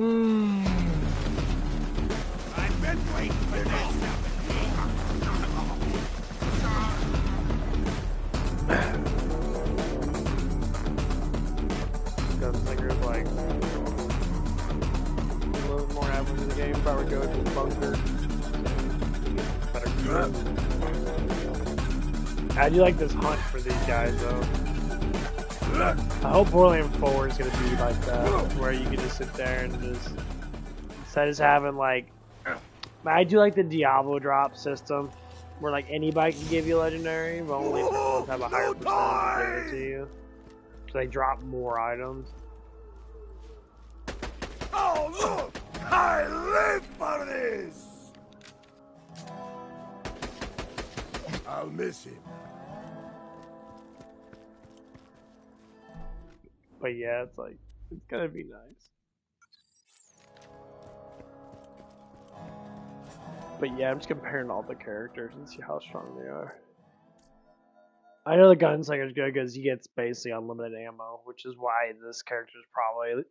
I've been waiting for this. Gunslinger's like a little more happening in the game. Probably go to the bunker. Better good. I do like this hunt for these guys though. I hope BorderLand 4 is gonna be like that, where you can just sit there and just instead of just having like, I do like the Diablo drop system, where like anybody can give you legendary, but only if they have a higher percentage to give it to you. So they drop more items. Oh look! I live for this! I'll miss him. But yeah, it's like, it's gonna be nice. But yeah, I'm just comparing all the characters and see how strong they are. I know the Gunslinger's good because he gets basically unlimited ammo, which is why this character is probably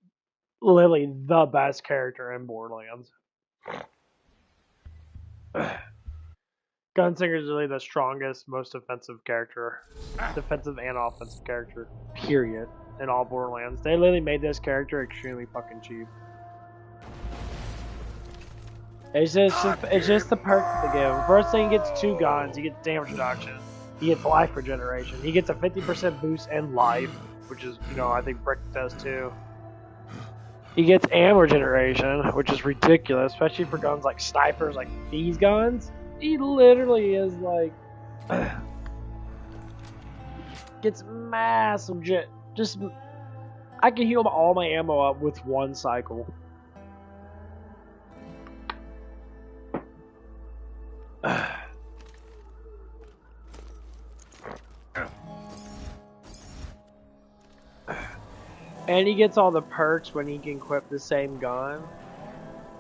literally the best character in Borderlands. Gunslinger is really the strongest, most defensive character, defensive and offensive character, period, in all Borderlands. They literally made this character extremely fucking cheap. It's just the perk that they give him. First thing, he gets 2 guns, he gets damage reduction, he gets life regeneration, he gets a 50% boost in life, which is, you know, I think Brick does too. He gets ammo regeneration, which is ridiculous, especially for guns like snipers, like these guns. He literally is like gets massive just I can heal all my ammo up with 1 cycle. And he gets all the perks when he can equip the same gun.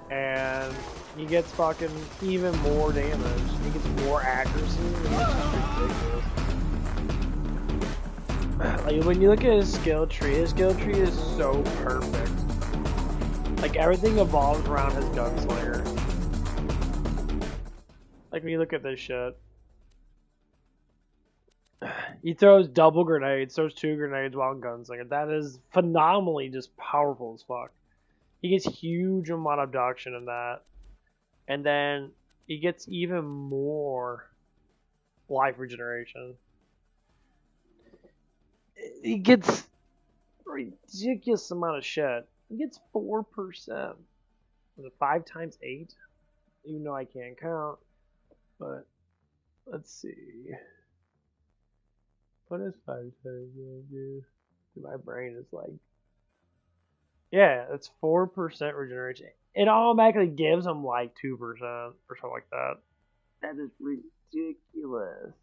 And he gets fucking even more damage. He gets more accuracy. It's just ridiculous. Like when you look at his skill tree is so perfect. Like everything evolves around his gunslinger. Like when you look at this shit. He throws double grenades, throws 2 grenades while in gunslinger. That is phenomenally just powerful as fuck. He gets huge amount of abduction in that. And then he gets even more life regeneration. He gets a ridiculous amount of shit. He gets 4%. Was it 5 times 8? Even though I can't count. But let's see. What is 5 times 8? My brain is like, yeah, it's 4% regeneration. It automatically gives him like 2% or something like that. That is ridiculous.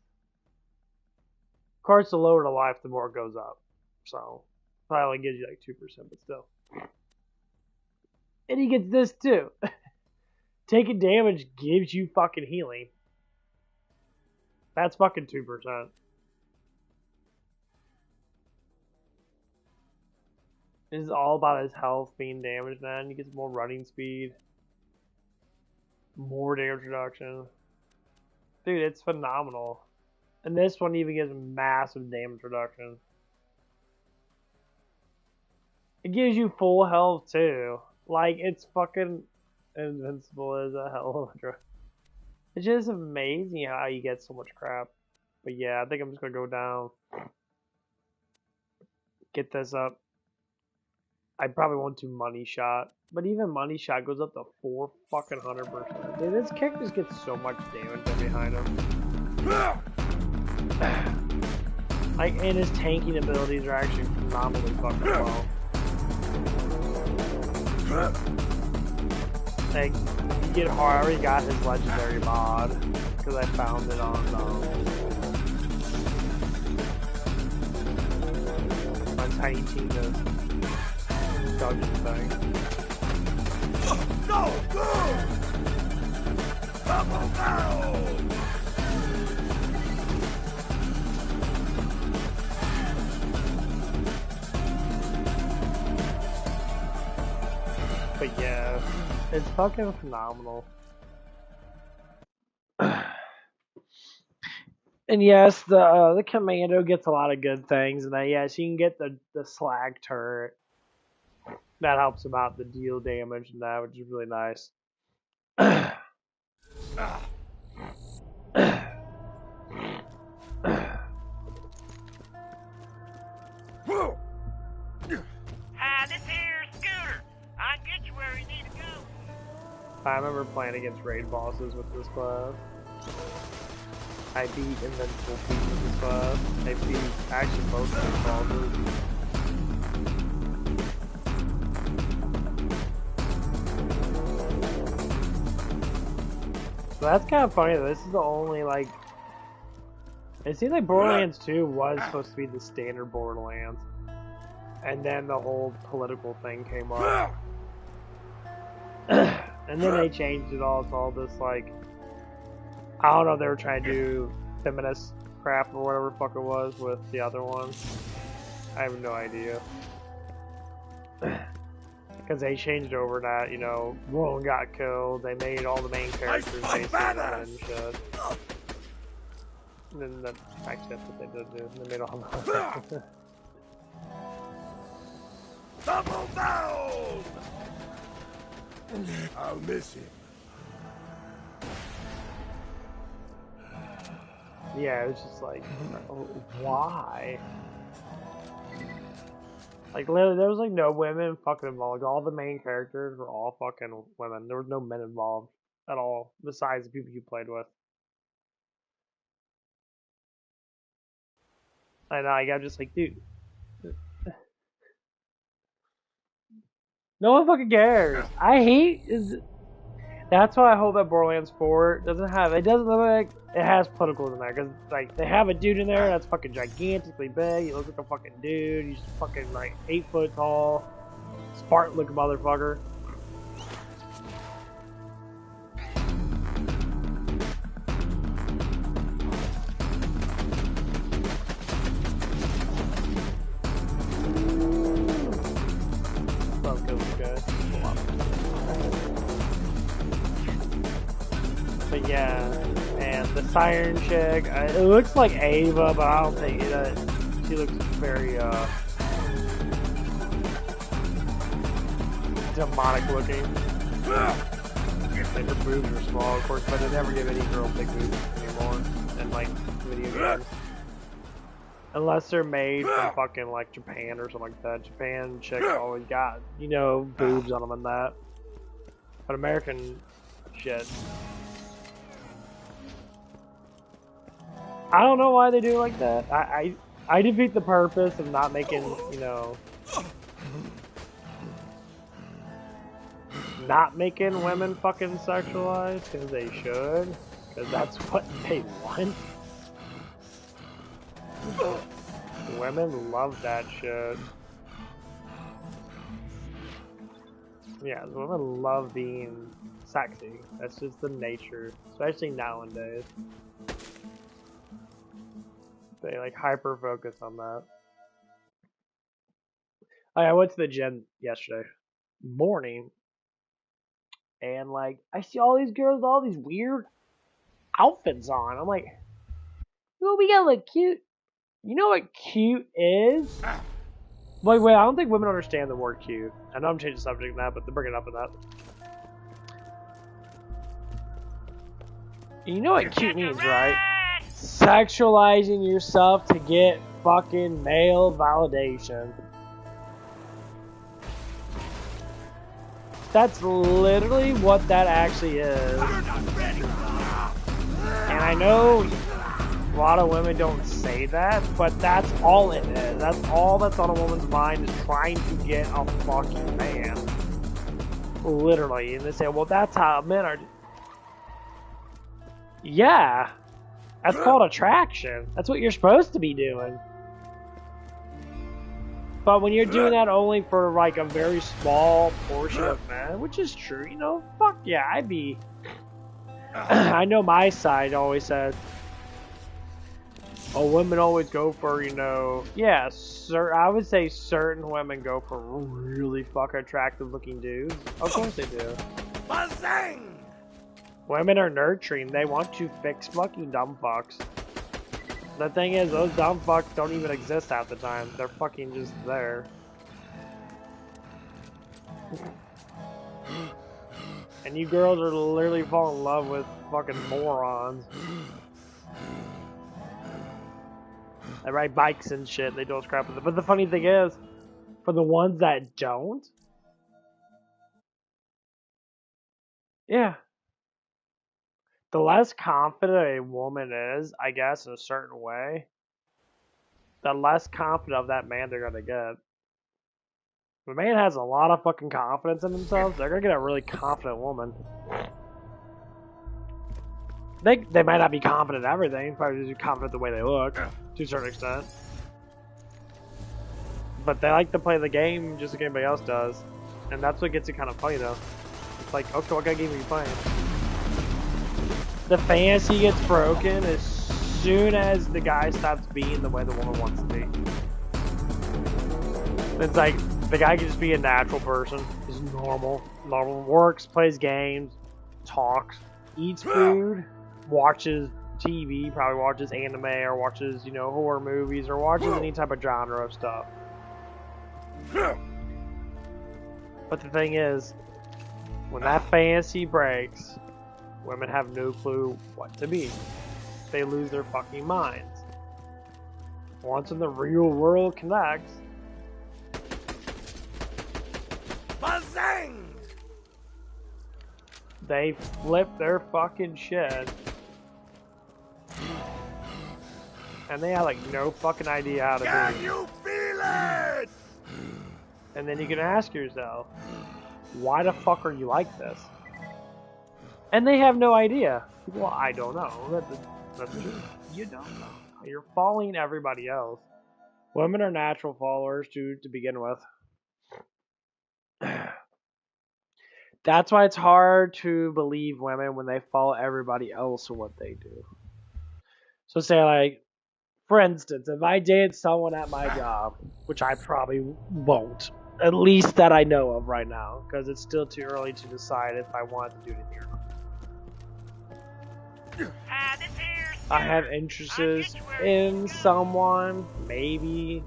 Of course, the lower the life, the more it goes up. So, probably gives you like 2%, but still. And he gets this too. Taking damage gives you fucking healing. That's fucking 2%. This is all about his health being damaged, man. He gets more running speed. More damage reduction. Dude, it's phenomenal. And this one even gives massive damage reduction. It gives you full health too. Like, it's fucking invincible as a hell of a drug. It's just amazing how you get so much crap. But yeah, I think I'm just gonna go down. Get this up. I probably won't do money shot, but even money shot goes up to 400%. Dude, this kick just gets so much damage behind him. Like, and his tanking abilities are actually phenomenally fucking well. Like, you get hard. I already got his legendary mod because I found it on Tiny Tina's dungeon thing. So good! Double barrel! But But yeah, it's fucking phenomenal. And yes, the commando gets a lot of good things, and then yes, you can get the slag turret. That helps him out the deal damage and that, which is really nice. Hi, this here's Scooter. I can get you where you need to go. I remember playing against raid bosses with this class. I beat Invincible Pete with this class. I beat actually most of the bosses. So that's kind of funny though. This is the only like. It seems like Borderlands 2 was supposed to be the standard Borderlands. And then the whole political thing came up. And then they changed it all to all this, like, I don't know if they were trying to do feminist crap or whatever the fuck it was with the other one. I have no idea. Because they changed over that, you know, Roland got killed, they made all the main characters basically women and shit. And then actually that's what they did do. They made all the Double down! I'll miss him. Yeah, it was just like, why? Like, literally, there was like no women fucking involved. All the main characters were all fucking women. There was no men involved at all, besides the people you played with. And I'm just like, dude. No one fucking cares. I hate is. That's why I hope that Borderlands 4 doesn't look like it has politicals in there, because like they have a dude in there that's fucking gigantically big. He looks like a fucking dude. He's fucking like 8 foot tall, Spartan looking motherfucker. But yeah, and the siren chick, it looks like Ava, but I don't think it. She looks very demonic looking. And her boobs are small, of course, but they never give any girl big boobs anymore in like video games. Unless they're made from fucking like Japan or something like that. Japan chicks always got, you know, boobs on them and that. But American shit. I don't know why they do it like that. I defeat the purpose of not making, you know, not making women fucking sexualized, because they should, because that's what they want. Women love that shit. Yeah, women love being sexy. That's just the nature, especially nowadays. They like hyper focus on that. I went to the gym yesterday morning, and like I see all these girls with all these weird outfits on. I'm like, well, we gotta look cute. You know what cute is? Wait, I don't think women understand the word cute. I know I'm changing the subject now, but they're bringing it up with that. You know what cute means, right? Sexualizing yourself to get fucking male validation. That's literally what that actually is. And I know a lot of women don't say that, but that's all it is. That's all that's on a woman's mind, is trying to get a fucking man. Literally. And they say, well, that's how men are. Yeah. That's called attraction. That's what you're supposed to be doing. But when you're doing that only for like a very small portion of men, which is true, you know, fuck yeah, I'd be. I know my side always said, Oh, women always go for, you know, yeah, I would say certain women go for really fucking attractive looking dudes. Of course they do. Bazang! Women are nurturing. They want to fix fucking dumb fucks. The thing is, those dumb fucks don't even exist half the time. They're fucking just there. And you girls are literally falling in love with fucking morons. They ride bikes and shit. They do all this crap with it. But the funny thing is, for the ones that don't, yeah. The less confident a woman is, I guess, in a certain way, the less confident of that man they're gonna get. If a man has a lot of fucking confidence in themselves, they're gonna get a really confident woman. They might not be confident in everything, probably just confident the way they look, to a certain extent. But they like to play the game just like anybody else does. And that's what gets it kind of funny though. It's like, okay, what kind of game are you playing? The fantasy gets broken as soon as the guy stops being the way the woman wants to be. It's like, the guy can just be a natural person, just normal, works, plays games, talks, eats food, watches TV, probably watches anime or watches, you know, horror movies or watches any type of genre of stuff. But the thing is, when that fantasy breaks, women have no clue what to be. They lose their fucking minds. Once in the real world connects, Bazang! they flip their fucking shit. And they have like no fucking idea how to Can do it. you feel it? And then you can ask yourself, why the fuck are you like this? And they have no idea. Well, I don't know. That's true. You don't know. You're following everybody else. Women are natural followers to begin with. That's why it's hard to believe women when they follow everybody else and what they do. So say like, for instance, if I dated someone at my job, which I probably won't, at least that I know of right now, because it's still too early to decide if I want to do anything or not. Hi, this here's I have interests in someone, maybe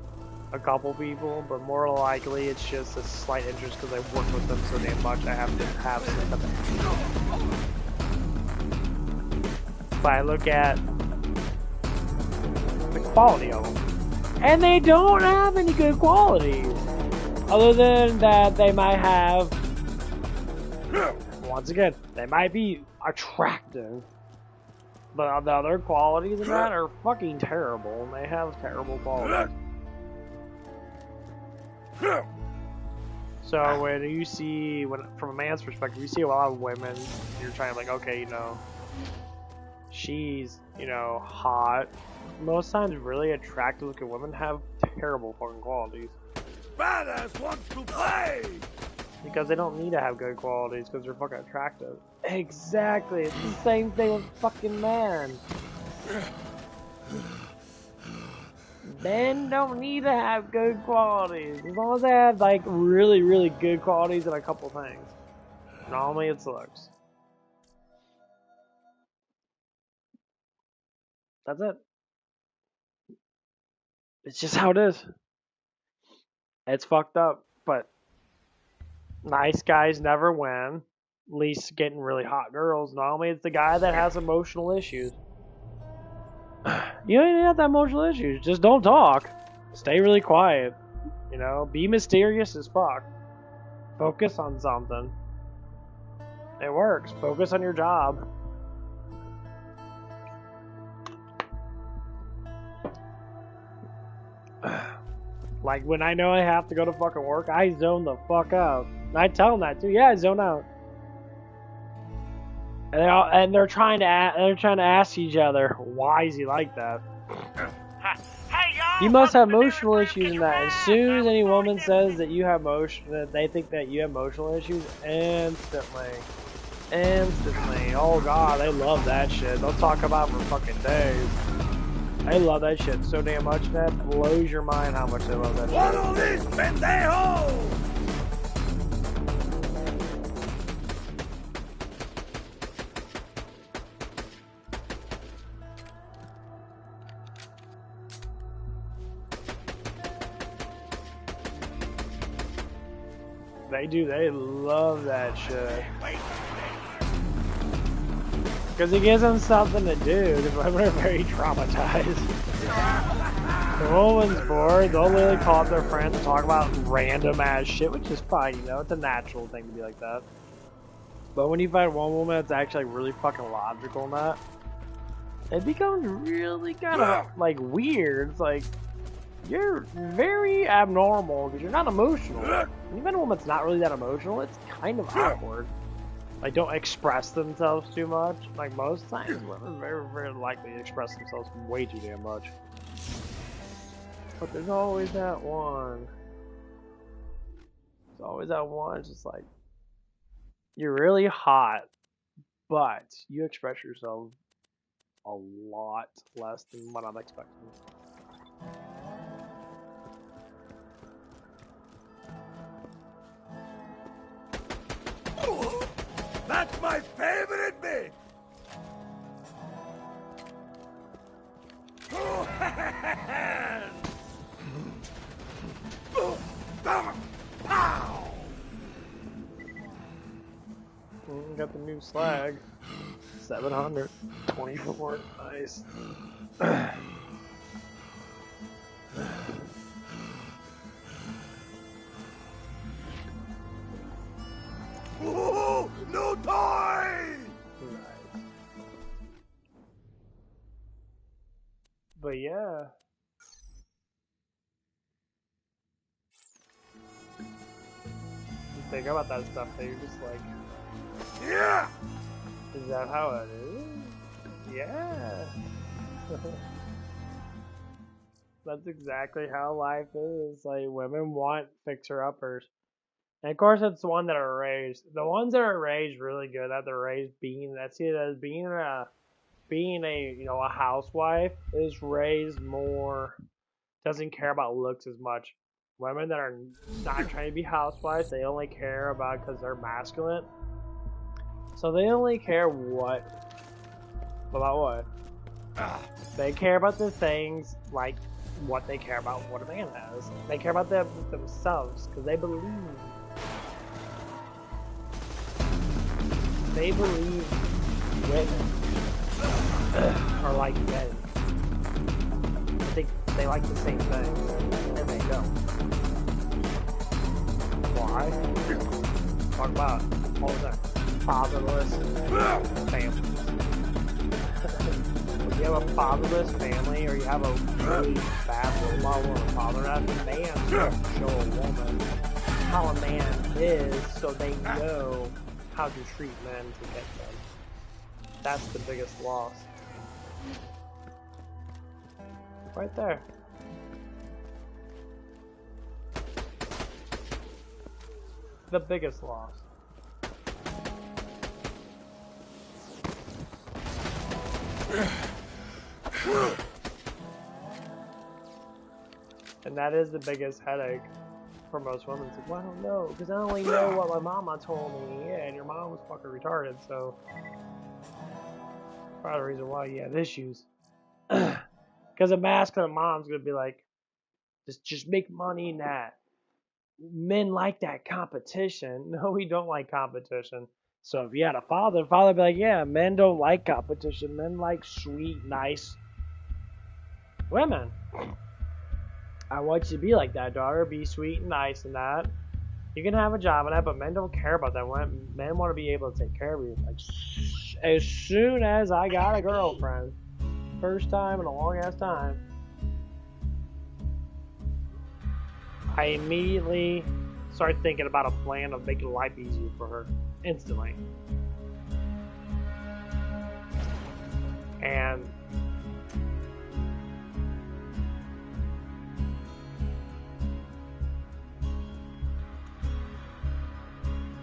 a couple people, but more likely it's just a slight interest because I work with them so damn much I have to have some type of. But I look at the quality of them, and they don't have any good qualities, other than that they might have. Once again, they might be attractive. But the other qualities of that are fucking terrible, and they have terrible qualities. So when you see, from a man's perspective, you see a lot of women, you're trying to like, okay, you know, she's, you know, hot. Most times, really attractive looking women have terrible fucking qualities. Badass wants to play! Because they don't need to have good qualities, because they're fucking attractive. Exactly, it's the same thing with fucking men. Men don't need to have good qualities, as long as they have like really, really good qualities and a couple things. Normally it's looks. That's it. It's just how it is. It's fucked up, but nice guys never win. At least getting really hot girls. Normally it's the guy that has emotional issues. You don't even have that emotional issues. Just don't talk. Stay really quiet. You know, be mysterious as fuck. Focus on something. It works. Focus on your job. Like when I know I have to go to fucking work, I zone the fuck out. And I tell them that too. Yeah, I zone out. And they're trying to ask each other, why is he like that? Hey, y'all, You must have welcome to emotional Dinner issues in Crib that. As Kitchen soon Ride. as any woman 47 says that you have that they think that you have emotional issues, instantly. Oh god, they love that shit. They'll talk about it for fucking days. I love that shit so damn much. That blows your mind how much I love that shit. Follow this, pendejo! They do. They love that shit. Because it gives them something to do. Because women are very traumatized. The woman's bored. They'll literally call up their friends and talk about random ass shit, which is fine, you know. It's a natural thing to be like that. But when you find one woman that's actually really fucking logical in that, it becomes really kind of like weird. It's like, you're very abnormal because you're not emotional. Even a woman that's not really that emotional, it's kind of awkward. Like, don't express themselves too much. Like, most times, women very, very likely to express themselves way too damn much. But there's always that one. There's always that one. It's just like, you're really hot, but you express yourself a lot less than what I'm expecting. That's my favorite bit! Pow! Got the new slag. 724. Nice. Ooh, new toy! Nice. But yeah. You think about that stuff that you're just like, Yeah! is that how it is? Yeah. That's exactly how life is. Like, women want fixer-uppers. And of course, it's the one that are raised. The ones that are raised really good, that they're raised being, that's it as being a, you know, a housewife is raised more, doesn't care about looks as much. Women that are not trying to be housewives, they only care about because they're masculine. So they only care about what? They care about the things like what they care about what a man has. They care about themselves because they believe women are like men. I think they like the same thing, and they don't. Why? Talk about all the fatherless families. If you have a fatherless family, or you have a really bad role model or a father, as a man should show a woman how a man is, so they know how to treat men to get them. That's the biggest loss. Right there. The biggest loss. And that is the biggest headache for most women. It's like, well, I don't know, because I only know what my mama told me. Yeah, and your mom was fucking retarded, so probably the reason why you have issues. Because a masculine mom's gonna be like, just make money in that. Men like that competition. No, we don't like competition. So if you had a father would be like, yeah, men don't like competition. Men like sweet, nice women. I want you to be like that, daughter. Be sweet and nice and that. You can have a job and that, but men don't care about that. Men want to be able to take care of you. Like, as soon as I got a girlfriend, first time in a long ass time, I immediately start thinking about a plan of making life easier for her instantly. And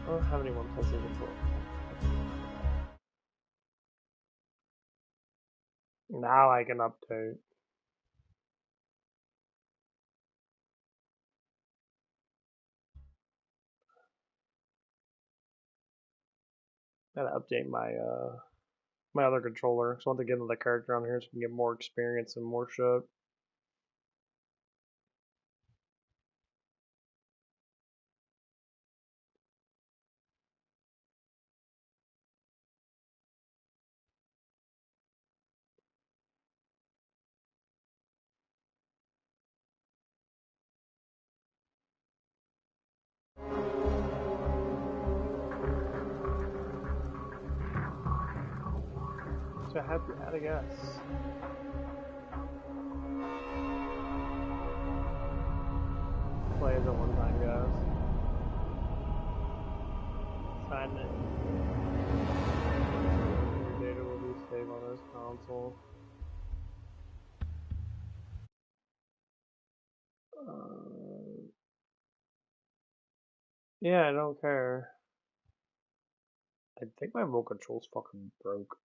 I don't have anyone placing before. Now I can update. Gotta update my other controller. So I want to get another character on here so I can get more experience and more shit. So I had to guess. Play as a one-time guess. Sign it. Your data will be saved on this console. Yeah, I don't care. I think my remote control's fucking broke.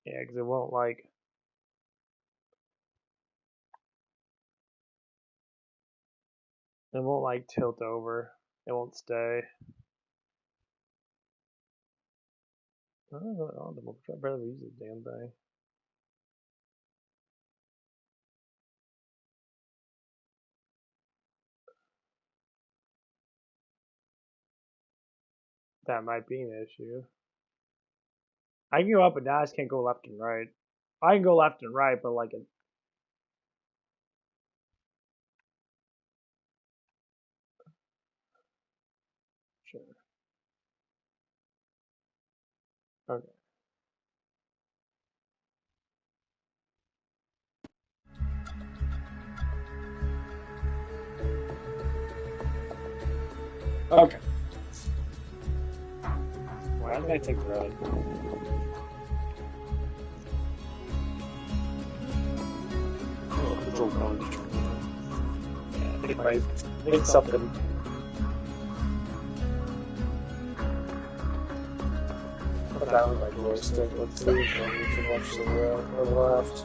Yeah, because it won't like. It won't like tilt over. It won't stay. I don't know. I barely use this damn thing. That might be an issue. I can go up and down. I just can't go left and right. I can go left and right, but like it. Sure. Okay. Okay. Why did I take red? Oh, control punch. Yeah, I think something. Put that with my joystick. Let's see if I need to watch the left.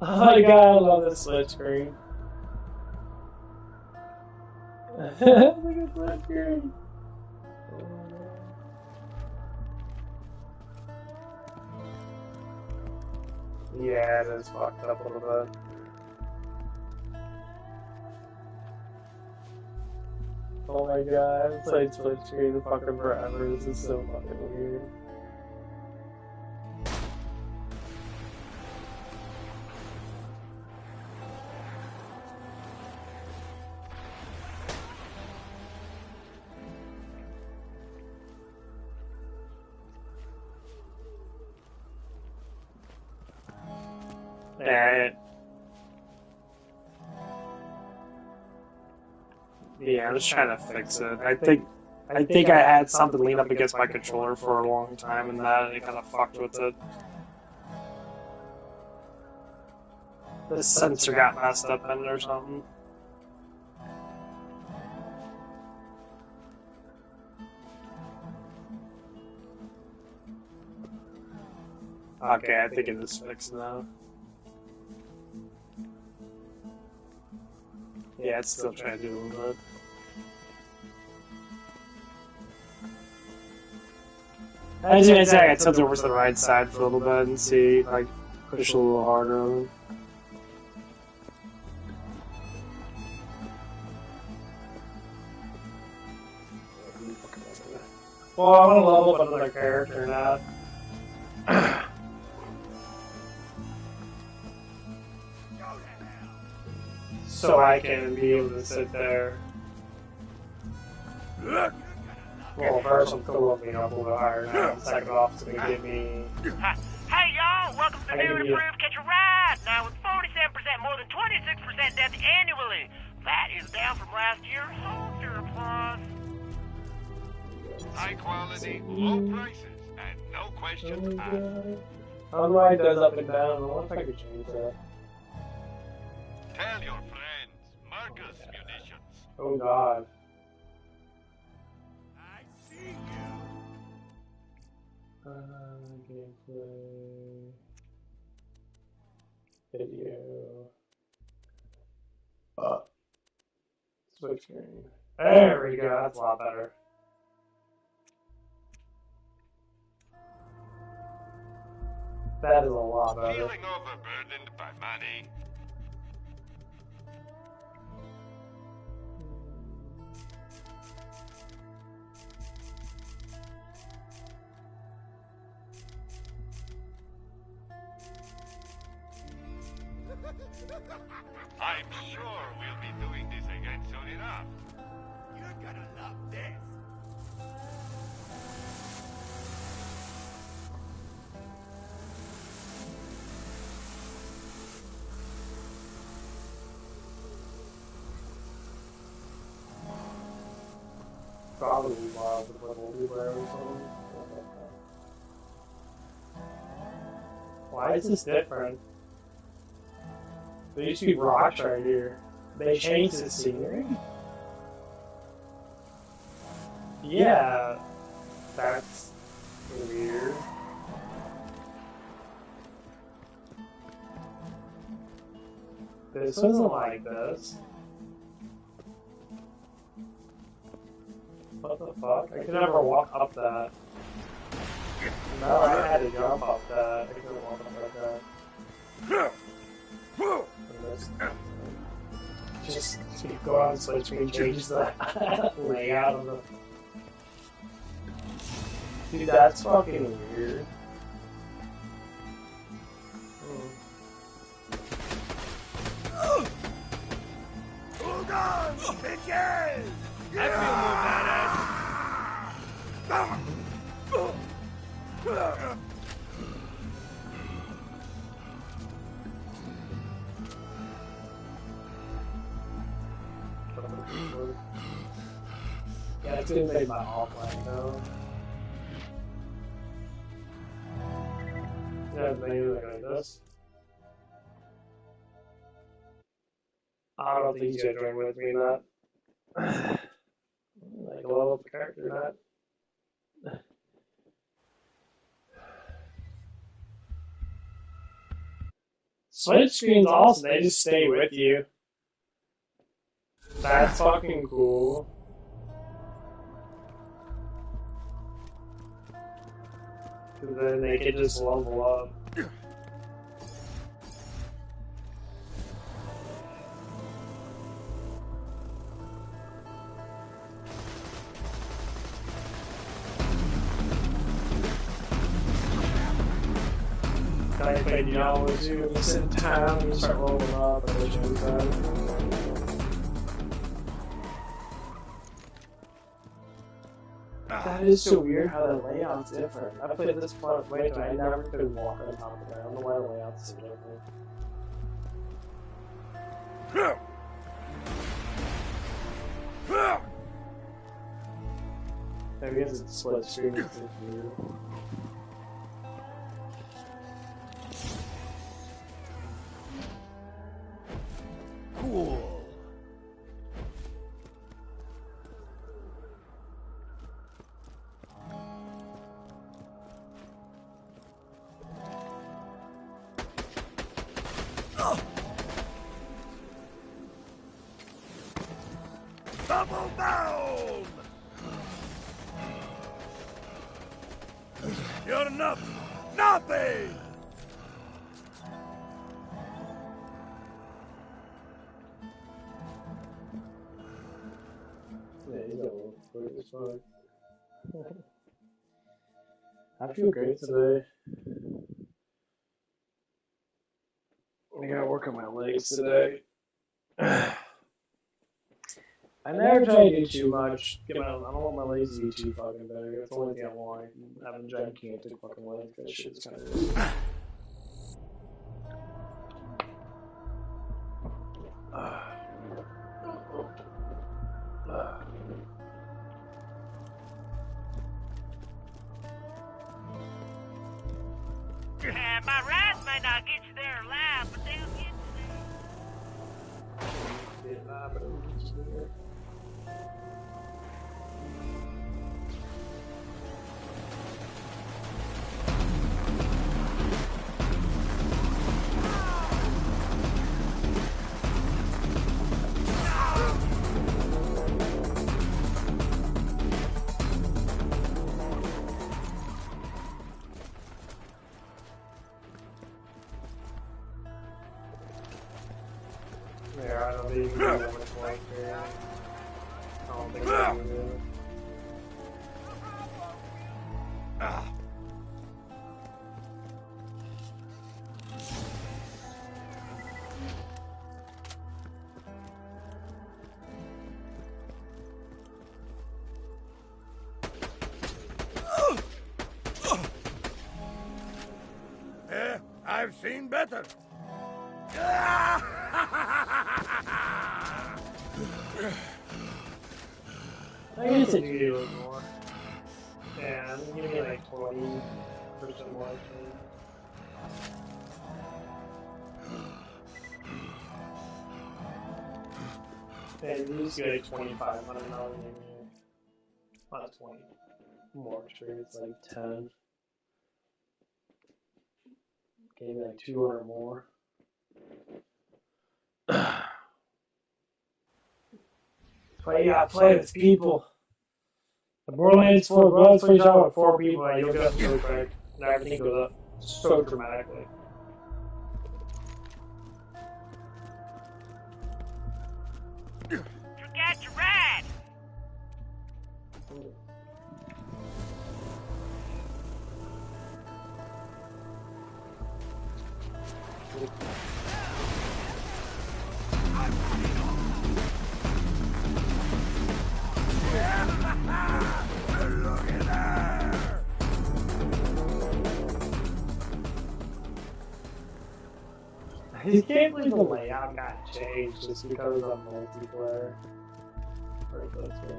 Oh my god, I love this split screen. Look at split screen. Yeah, it is fucked up a little bit. Oh my god, I've played split screen fucking forever. This is so fucking weird. Yeah, I'm just trying to fix it. I think I had something lean up against my controller for a long time, and that it kind of fucked with it. The sensor got messed up in it or something. Okay, I think it is fixed now. Yeah, it's still trying to do a little bit. I tilt over to the right side for a little bit and see, like, push a little harder on it. Well, I want to level up another character now. So I can be able to sit there. Well, first I'm still looking up a little higher now. Second off, it's gonna give me. Hey y'all, welcome to the new and improved Catch a Ride. Now with 47% more than 26% death annually. That is down from last year. Hold your applause. High quality, low prices, and no questions asked. How do I does up and down? I wonder if I could change that. Tell your friends, Marcus Munitions. Oh god. I see you. Video. Switch screen. There we go. That's a lot better. That is a lot better. Feeling overburdened by money? I'm sure we'll be doing this again soon enough. You're gonna love this. Probably wild with like multiplayer or something. Why is this different? There used to be rocks right here. They changed the scenery? Yeah. That's weird. This wasn't like this. What the fuck? I could never walk up that. No, I had to jump up that. I couldn't walk up like that. Just keep going on split screen, changes the layout of the. Dude, that's fucking weird. Hold on, bitches! I feel more badass. Yeah, it's gonna make my offline though. Yeah, maybe like this. I don't think he's gonna join with me in that. Like, level up the character, not. Switch screen's awesome, they just stay with you. That's fucking cool. Cause then they can just level up. I played Diablo 2 and you sit down and you start rolling up and it shows that. That is so weird how the layout's different. I played this part way too. I never could walk on top of it. I don't know why the layout's so different. Maybe because it's split screen, it's weird. Cool. Double down! You're nothing! Yeah, he's got one quick as fuck. I feel great today. I gotta work on my legs today. I never try to do too much. I don't want my legs to be too fucking big. That's the only thing I want. Having gigantic fucking legs, that shit's kind of. My rides may not get you there alive, but they'll get you there. Seen better. I guess I do need a little more. Yeah, I'm gonna give me like 20% more actually. And you just get like 2,500 dollars in here. Not 20. More sure it's like 10. Maybe like 200 more. But yeah, play with people. The BorderLand is full of runs for each other with 4 people, and you'll get up so quick, and everything goes up so dramatically. Forgot your ride. Look at there! I just can't believe the layout got changed just because of multiplayer. Very close to it.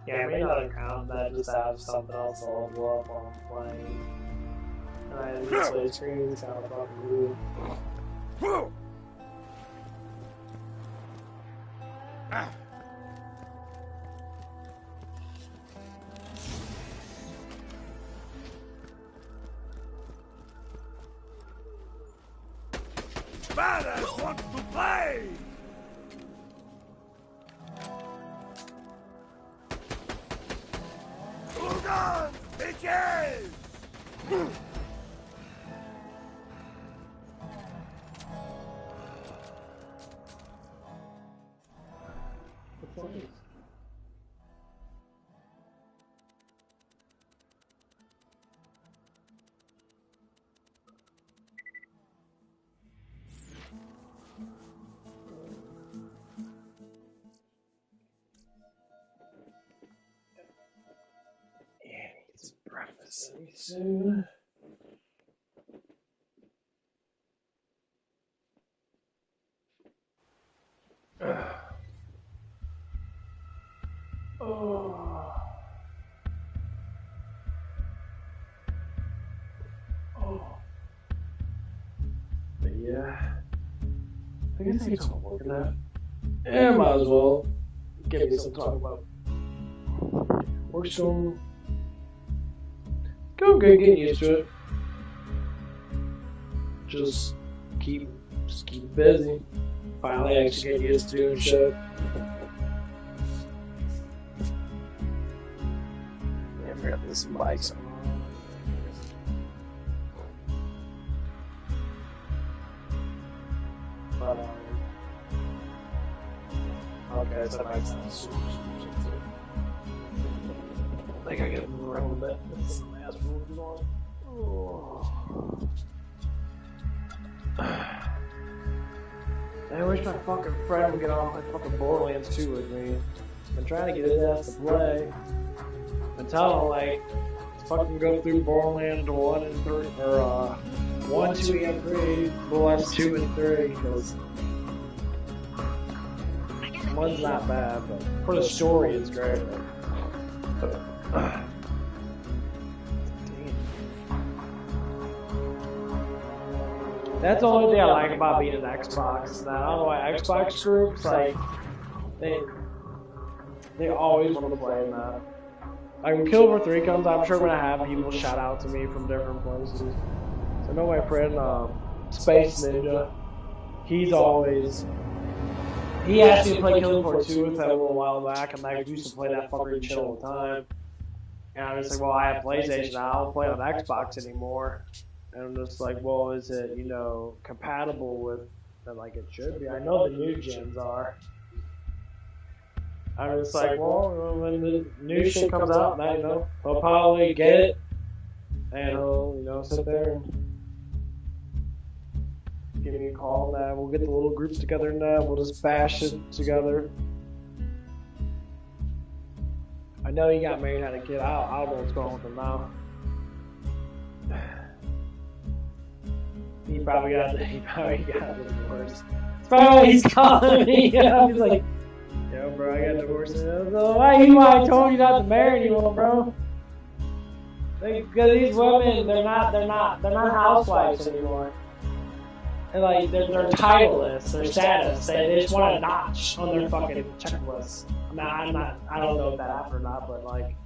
Yeah, I may not account that just have something else all blow up while I'm playing. And I display screens out of fucking blue. Badass wants to play! Hold on, bitches! What's this? Yeah, get some breakfast soon. Oh. Oh. But yeah. I guess I get some work in that. Yeah, might as well. Give me some talk about. Work's going good, getting used to it. Just keep busy. Finally actually get used to doing shit. Yeah, I forgot there's some bikes on. But, okay, so that might sound super too. I think I get moved around a bit. That's some ass moves on. Oh. I wish my fucking friend would get on my fucking BorderLands 2 with me. I'm trying to get his ass to play. And tell him, like, fucking go through BorderLand 1 and 3, or 1, 2, and 3, BorderLands 2 and 3, because 1's not bad, but for the story it's great. That's the only thing I like about being an Xbox. Now, I don't know why Xbox groups, like, they always want to play in that. Like, when Killable 3 comes, I'm sure I'm going to have people shout out to me from different places. So I know my friend, Space Ninja, he asked me to play Killing Floor 2 with him a little while back, and I used to play that fucking shit all the time. And I'm just like, well, I have PlayStation now, I don't play on Xbox anymore. And I'm just like, well, is it, compatible with, and like, it should be. I know the new gens are. I'm just like, well, when the new shit comes out, now, I'll probably get it, and he'll, sit there and give me a call, and we'll get the little groups together, and we'll just bash it together. I know he got married, had a kid. I don't know what's going on with him now. He probably got divorced. That's probably what he's calling me. He's like, yo, bro, I got divorced. Why I told you not to marry anyone, bro? Because these women, they're not housewives anymore. And like, they're titleless, their status. They just want a notch on their fucking checklist. I don't know if that happened or not, but like,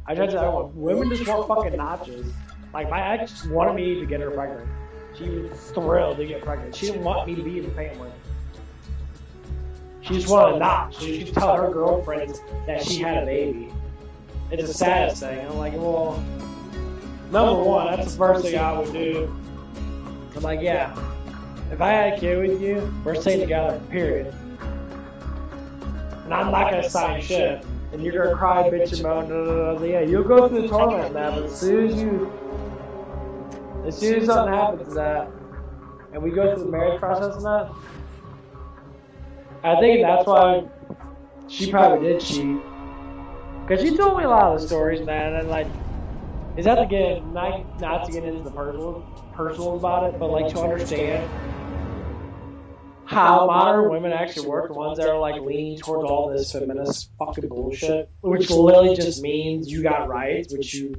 I tried to tell women just want fucking notches. Like, my ex wanted me to get her pregnant. She was thrilled to get pregnant. She didn't want me to be in the family. She just wanted a notch. So she could tell her girlfriends that she had a baby. It's a status thing. And I'm like, well, number one, that's the first thing I would do. I'm like, yeah, if I had a kid with you, we're staying together, period. And I'm not going to sign shit. And you're going to cry, bitch, and moan. Yeah, you'll go through the torment of that, but as soon as something happens to that, and we go through the marriage process and that, I think that's why she probably did cheat. Because she told me a lot of the stories and that, and like, is that to get, not to get into the personal about it, but like to understand how modern women actually work, the ones that are like leaning towards all this feminist fucking bullshit, which literally just means you got rights, which you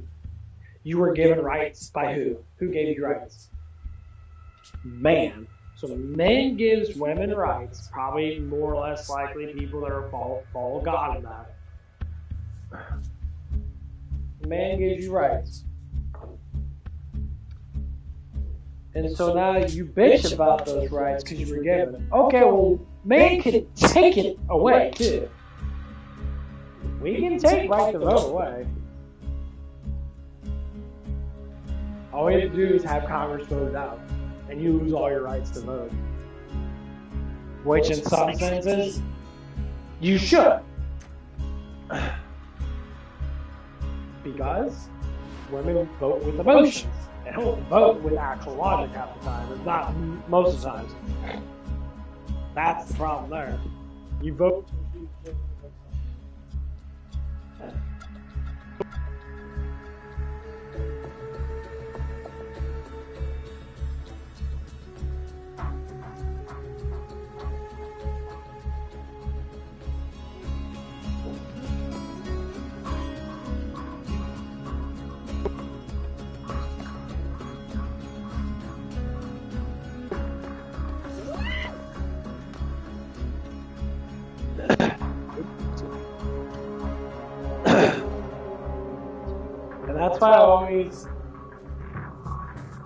were given rights by who? Who gave you rights? Man. So men gives women rights, probably more or less likely people that are follow God in that. Man gives you rights. And so now you bitch about those rights because you were given. Okay, well, man can take it away too. We can take right to vote away. All we have to do is have Congress vote it out, and you lose all your rights to vote. Which, in some senses, you should. Because women vote with emotions. They don't vote with actual logic half the time. It's not most of the times. That's the problem there. You vote.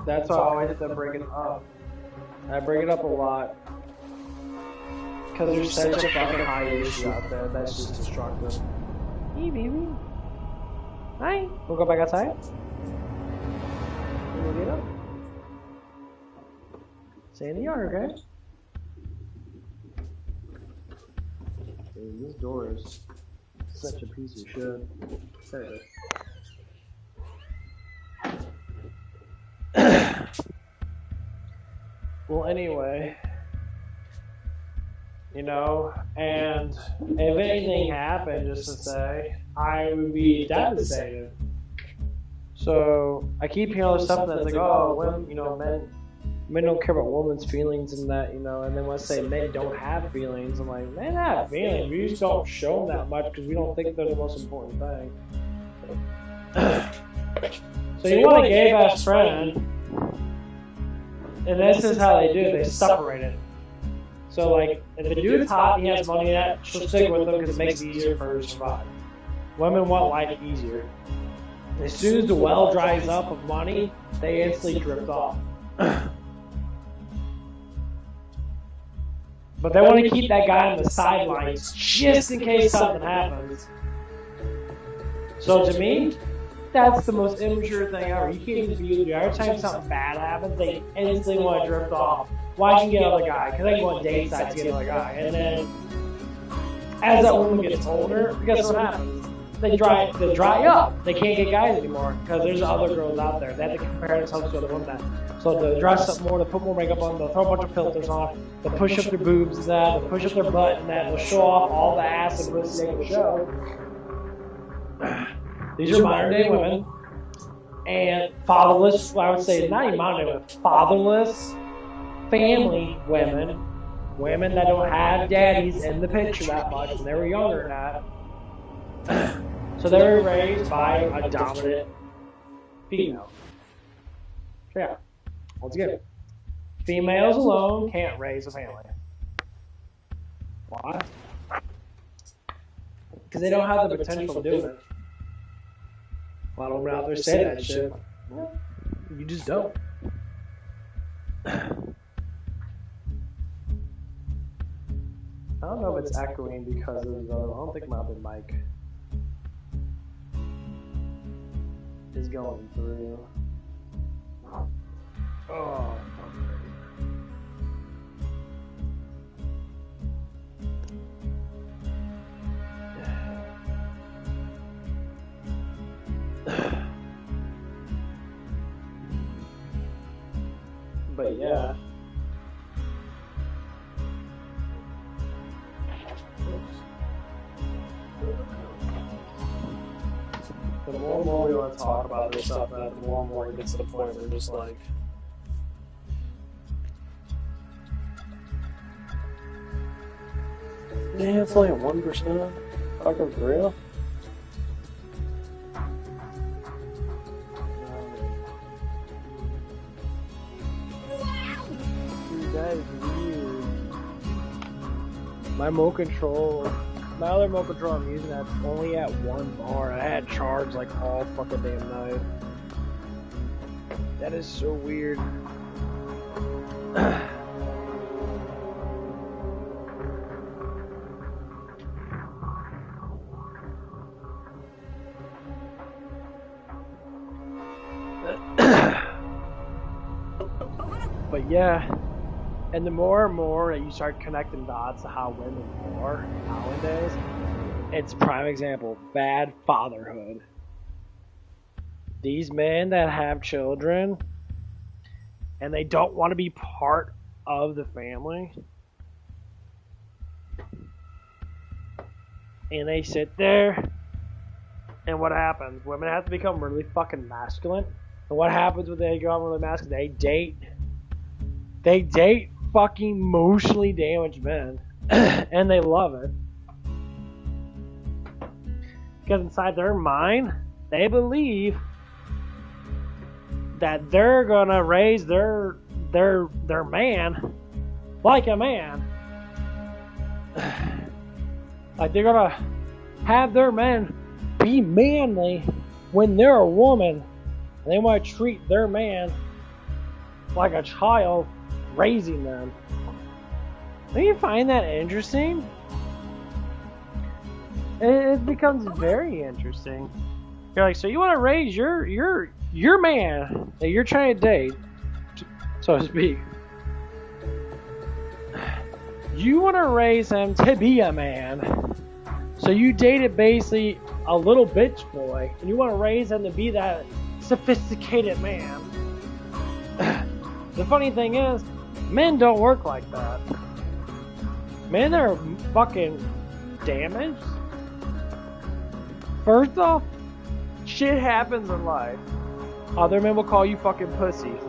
That's why I always have to bring it up. I bring it up a lot. Because there's such a fucking high issue out there that's just destructive. Hey, baby. Hi. We'll go back outside? We'll get up. Stay in the yard, okay? Dude, this door is such a piece of shit. There it is. Well, anyway, you know, and if anything happened, just to say, I would be devastated. So I keep hearing all this stuff that's like, oh, women, you know, men don't care about women's feelings and that, you know, and then when I say men don't have feelings, I'm like, men have feelings, we just don't show them that much because we don't think they're the most important thing. So you want a gay best friend, and this is how they do it. They separate it. So, like, if the dude's hot, he has money, that she'll stick with him because it makes it easier for her to survive. Women want life easier. As soon as the well dries up of money, they instantly drift off. But they want to keep that guy on the sidelines just in case something happens. So to me, that's the most immature thing ever. You can't just be every time something bad happens, they instantly want to drift off. Why'd you get another guy? Because they go on date sites to get another guy. And then, as that woman gets older, guess what happens? They dry up. They can't get guys anymore because there's other girls out there. They have to compare themselves to other women. So they'll dress up more, they'll put more makeup on, they'll throw a bunch of filters on, they'll push up their boobs and that, they'll push up their butt and that, they'll show off all the ass and pussy they can show. These are modern day women, and fatherless, well, I would say not even modern day, but fatherless family women that don't have daddies in the picture that much when they were younger than that. So they were raised by a dominant female. So yeah, once again, females alone can't raise a family. Why? Because they don't have the potential to do it. A lot of women out there say that shit. You just don't. I don't know if it's echoing because of the. I don't think my other mic is going through. Oh. But yeah. The more and more we want to talk about this stuff, the more and more it gets to the point where we're just like, yeah, it's only 1%. Fucking for real. Dude, that is weird. My remote control. My other remote control I'm using that's only at 1 bar. I had charged like all fucking damn night. That is so weird. But yeah. And the more and more that you start connecting dots to how women are nowadays, it's a prime example, bad fatherhood. These men that have children and they don't want to be part of the family, and they sit there, and what happens? Women have to become really fucking masculine. And what happens when they go really masculine? They date fucking emotionally damaged men. And they love it. Because inside their mind, they believe that they're gonna raise their man like a man. Like they're gonna have their men be manly when they're a woman. And they want to treat their man like a child raising them. Do you find that interesting? It becomes very interesting. You're like, so you want to raise your man that you're trying to date, so to speak. You want to raise him to be a man. So you dated basically a little bitch boy, and you want to raise him to be that sophisticated man. The funny thing is, men don't work like that. Men are fucking damaged. First off, shit happens in life. Other men will call you fucking pussies.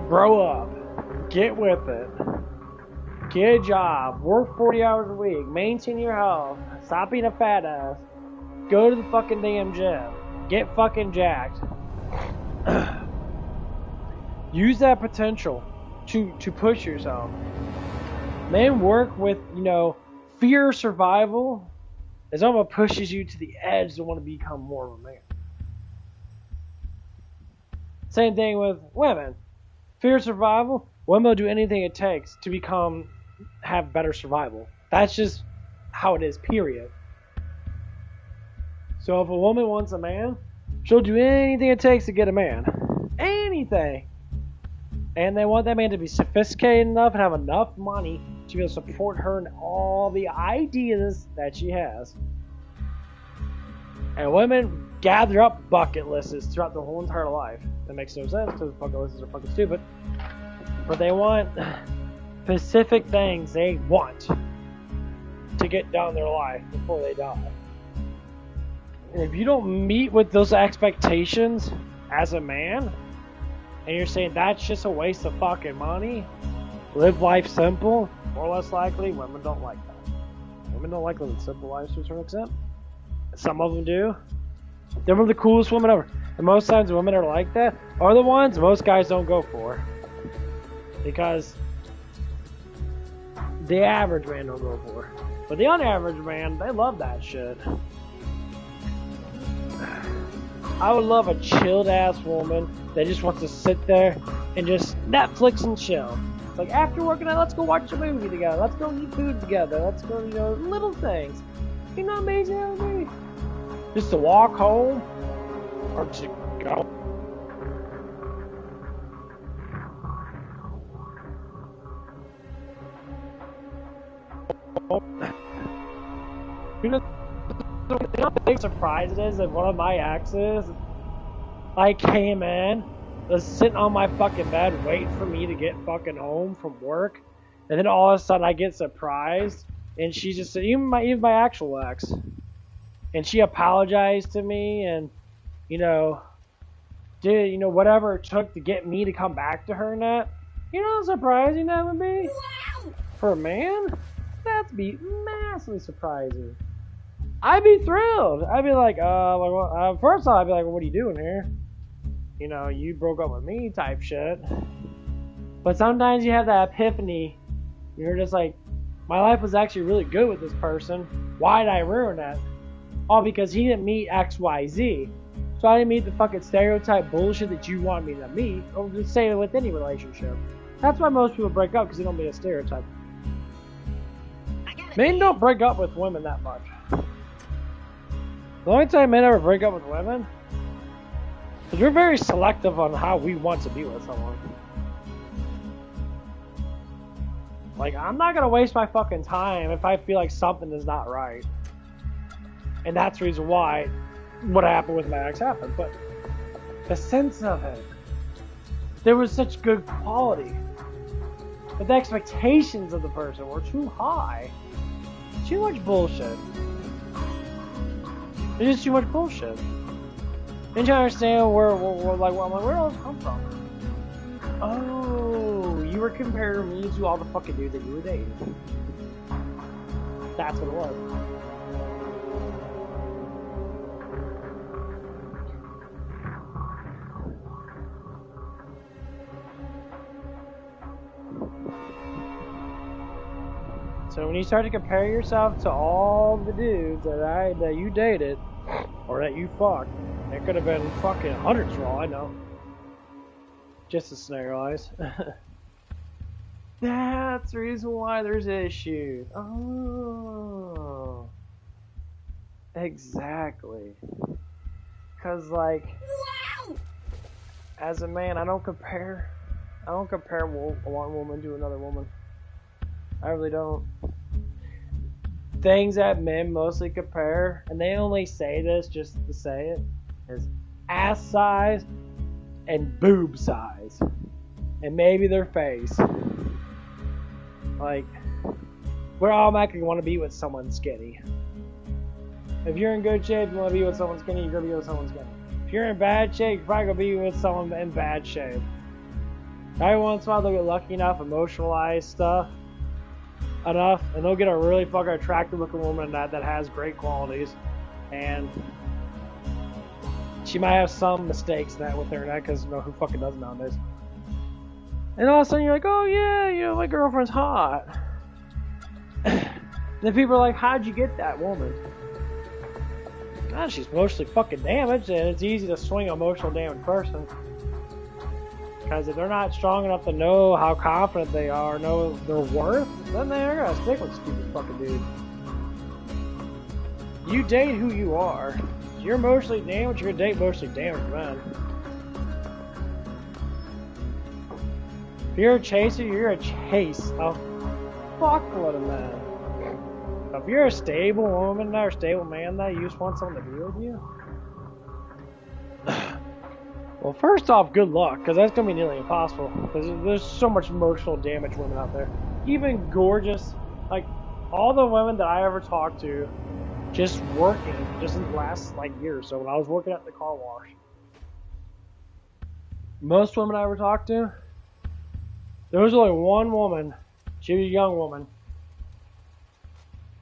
Grow up. Get with it. Get a job. Work 40 hours a week. Maintain your health. Stop being a fat ass. Go to the fucking damn gym. Get fucking jacked. Use that potential to push yourself. Men work with, fear of survival. It almost pushes you to the edge to want to become more of a man. Same thing with women. Fear of survival. Women will do anything it takes to have better survival. That's just how it is, period. So if a woman wants a man, she'll do anything it takes to get a man. Anything. And they want that man to be sophisticated enough and have enough money to be able to support her in all the ideas that she has. And women gather up bucket lists throughout their whole entire life. That makes no sense because bucket lists are fucking stupid. But they want specific things they want to get done in their life before they die. And if you don't meet with those expectations as a man, and you're saying that's just a waste of fucking money, live life simple, more or less likely, women don't like that. Women don't like living simple lives to a certain extent. Some of them do. They're one of the coolest women ever. And most times women are like that are the ones most guys don't go for. Because the average man don't go for. But the unaverage man, they love that shit. I would love a chilled ass woman that just wants to sit there and just Netflix and chill. It's like after working out, let's go watch a movie together. Let's go eat food together. Let's go, little things. You know how amazing that would be? Just to walk home or to go. You know the big surprise it is that one of my exes, I came in, was sitting on my fucking bed waiting for me to get fucking home from work, and then all of a sudden I get surprised, and she just said, even my actual ex, and she apologized to me, and did whatever it took to get me to come back to her, and that, how surprising that would be for a man. That'd be massively surprising. I'd be thrilled. I'd be like, first off, I'd be like, well, what are you doing here? You broke up with me type shit. But sometimes you have that epiphany. You're just like, my life was actually really good with this person. Why did I ruin that? All because he didn't meet X, Y, Z. So I didn't meet the fucking stereotype bullshit that you want me to meet, or just say it with any relationship. That's why most people break up, because they don't meet a stereotype. Men don't break up with women that much. The only time men ever break up with women is we're very selective on how we want to be with someone. Like, I'm not gonna waste my fucking time if I feel like something is not right. And that's the reason why what happened with my ex happened. But the sense of it, there was such good quality. But the expectations of the person were too high. Too much bullshit. There's just too much bullshit. Didn't you understand where all this come from? Oh, you were comparing me to all the fucking dudes that you were dating. That's what it was. So when you start to compare yourself to all the dudes that you dated or that you fucked, it could have been fucking hundreds for all I know. Just to scenarize. That's the reason why there's issues. Oh. Exactly. Cause as a man, I don't compare one woman to another woman. I really don't. Things that men mostly compare, and they only say this just to say it, is ass size and boob size. And maybe their face. Like, we're automatically want to be with someone skinny. If you're in good shape, you want to be with someone skinny, you're going to be with someone skinny. If you're in bad shape, you're probably going to be with someone in bad shape. Every once in a while, they'll get lucky enough, emotionalized stuff. Enough, and they'll get a really fucking attractive looking woman that has great qualities, and she might have some mistakes with her, because who fucking does nowadays. And all of a sudden you're like, oh yeah, my girlfriend's hot. Then people are like, how'd you get that woman? God, she's emotionally fucking damaged, and it's easy to swing an emotional damaged person. Because if they're not strong enough to know how confident they are, know their worth, then they're gonna stick with stupid fucking dude. You date who you are. If you're emotionally damaged, you're gonna date emotionally damaged men. If you're a chaser, you're a chase a fuckload of men. If you're a stable woman or a stable man, you just want someone to be with you. Well, first off, good luck, because that's going to be nearly impossible, because there's so much emotional damage women out there. Even gorgeous, all the women that I ever talked to, just working, just in the last, year or so, when I was working at the car wash, Most women I ever talked to, there was only one woman. She was a young woman.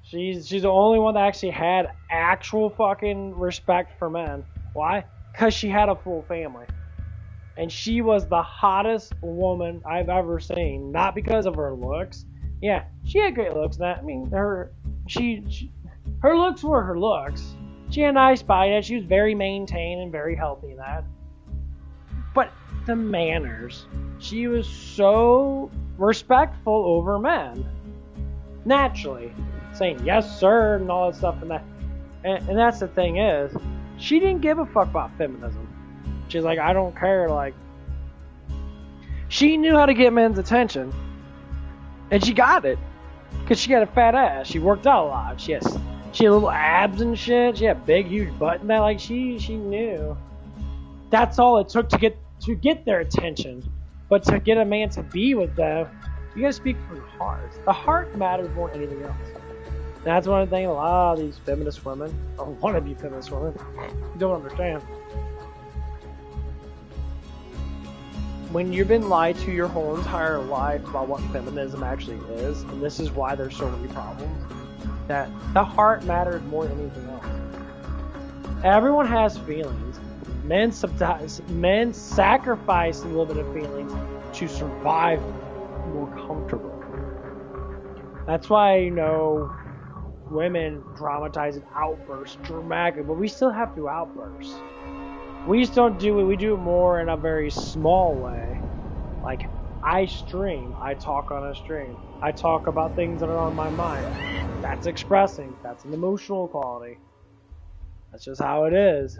She's the only one that actually had actual fucking respect for men. Why? Because she had a full family. And she was the hottest woman I've ever seen. Not because of her looks. Yeah, she had great looks. I mean, her looks were her looks. She had a nice body. She was very maintained and very healthy in that. But the manners. She was so respectful over men. Naturally. Saying yes sir and all that stuff and that. And that's the thing is, she didn't give a fuck about feminism. She's like, I don't care, like. She knew how to get men's attention. And she got it. Because she had a fat ass. She worked out a lot. She had little abs and shit. She had a big, huge butt and that. Like, she knew. That's all it took to get their attention. But to get a man to be with them, you gotta speak from the heart. The heart matters more than anything else. And that's one thing a lot of these feminist women, or want to be feminist women, don't understand. When you've been lied to your whole entire life about what feminism actually is, and this is why there's so many problems, that the heart matters more than anything else. Everyone has feelings. Men sacrifice a little bit of feelings to survive more comfortably. That's why, you know, women dramatize an outburst dramatically, but we still have to outburst. We just don't do it. We do it more in a very small way. Like, I stream. I talk on a stream. I talk about things that are on my mind. That's expressing. That's an emotional quality. That's just how it is.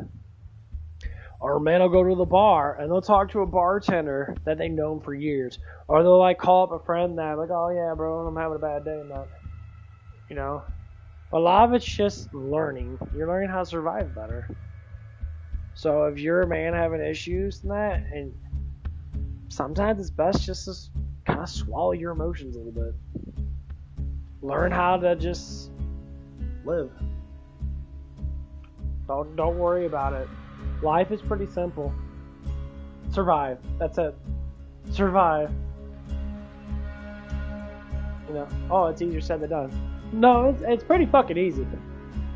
Or men will go to the bar and they'll talk to a bartender that they've known for years. Or they'll like call up a friend that like, oh yeah, bro, I'm having a bad day and that. You know? A lot of it's just learning. You're learning how to survive better. So if you're a man having issues and that, and sometimes it's best just to kind of swallow your emotions a little bit. Learn how to just live. Don't worry about it. Life is pretty simple. Survive. That's it. Survive. You know, oh, it's easier said than done. No, it's pretty fucking easy.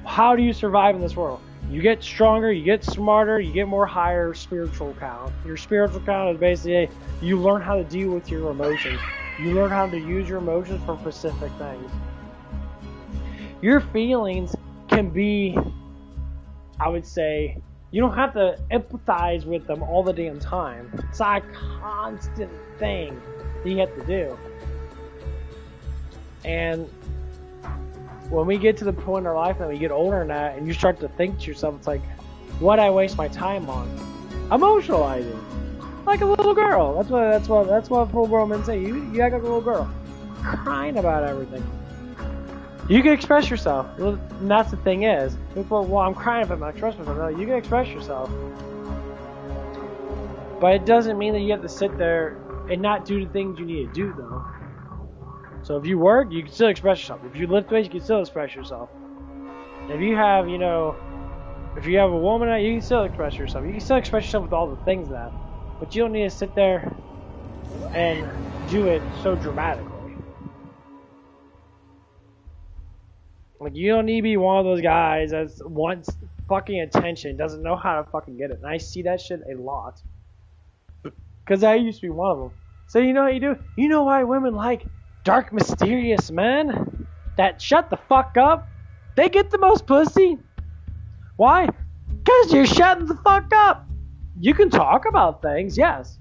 How do you survive in this world? You get stronger, you get smarter, you get more higher spiritual count. Your spiritual count is basically you learn how to deal with your emotions. You learn how to use your emotions for specific things. Your feelings can be, I would say, you don't have to empathize with them all the damn time. It's not a constant thing that you have to do. And when we get to the point in our life that we get older than that, and you start to think to yourself, it's like, what'd I waste my time on? Emotionalizing, like a little girl. That's what full-grown men say. You act like a little girl, crying about everything. You can express yourself. Well, and that's the thing is, well, I'm crying if I'm not expressing myself. No, you can express yourself, but it doesn't mean that you have to sit there and not do the things you need to do, though. So if you work, you can still express yourself. If you lift weights, you can still express yourself. If you have, you know, if you have a woman, you can still express yourself. You can still express yourself with all the things that. But you don't need to sit there and do it so dramatically. Like, you don't need to be one of those guys that wants fucking attention, doesn't know how to fucking get it. And I see that shit a lot. Because I used to be one of them. So you know what you do? You know why women like dark, mysterious men that shut the fuck up? They get the most pussy. Why? Because you're shutting the fuck up. You can talk about things, yes.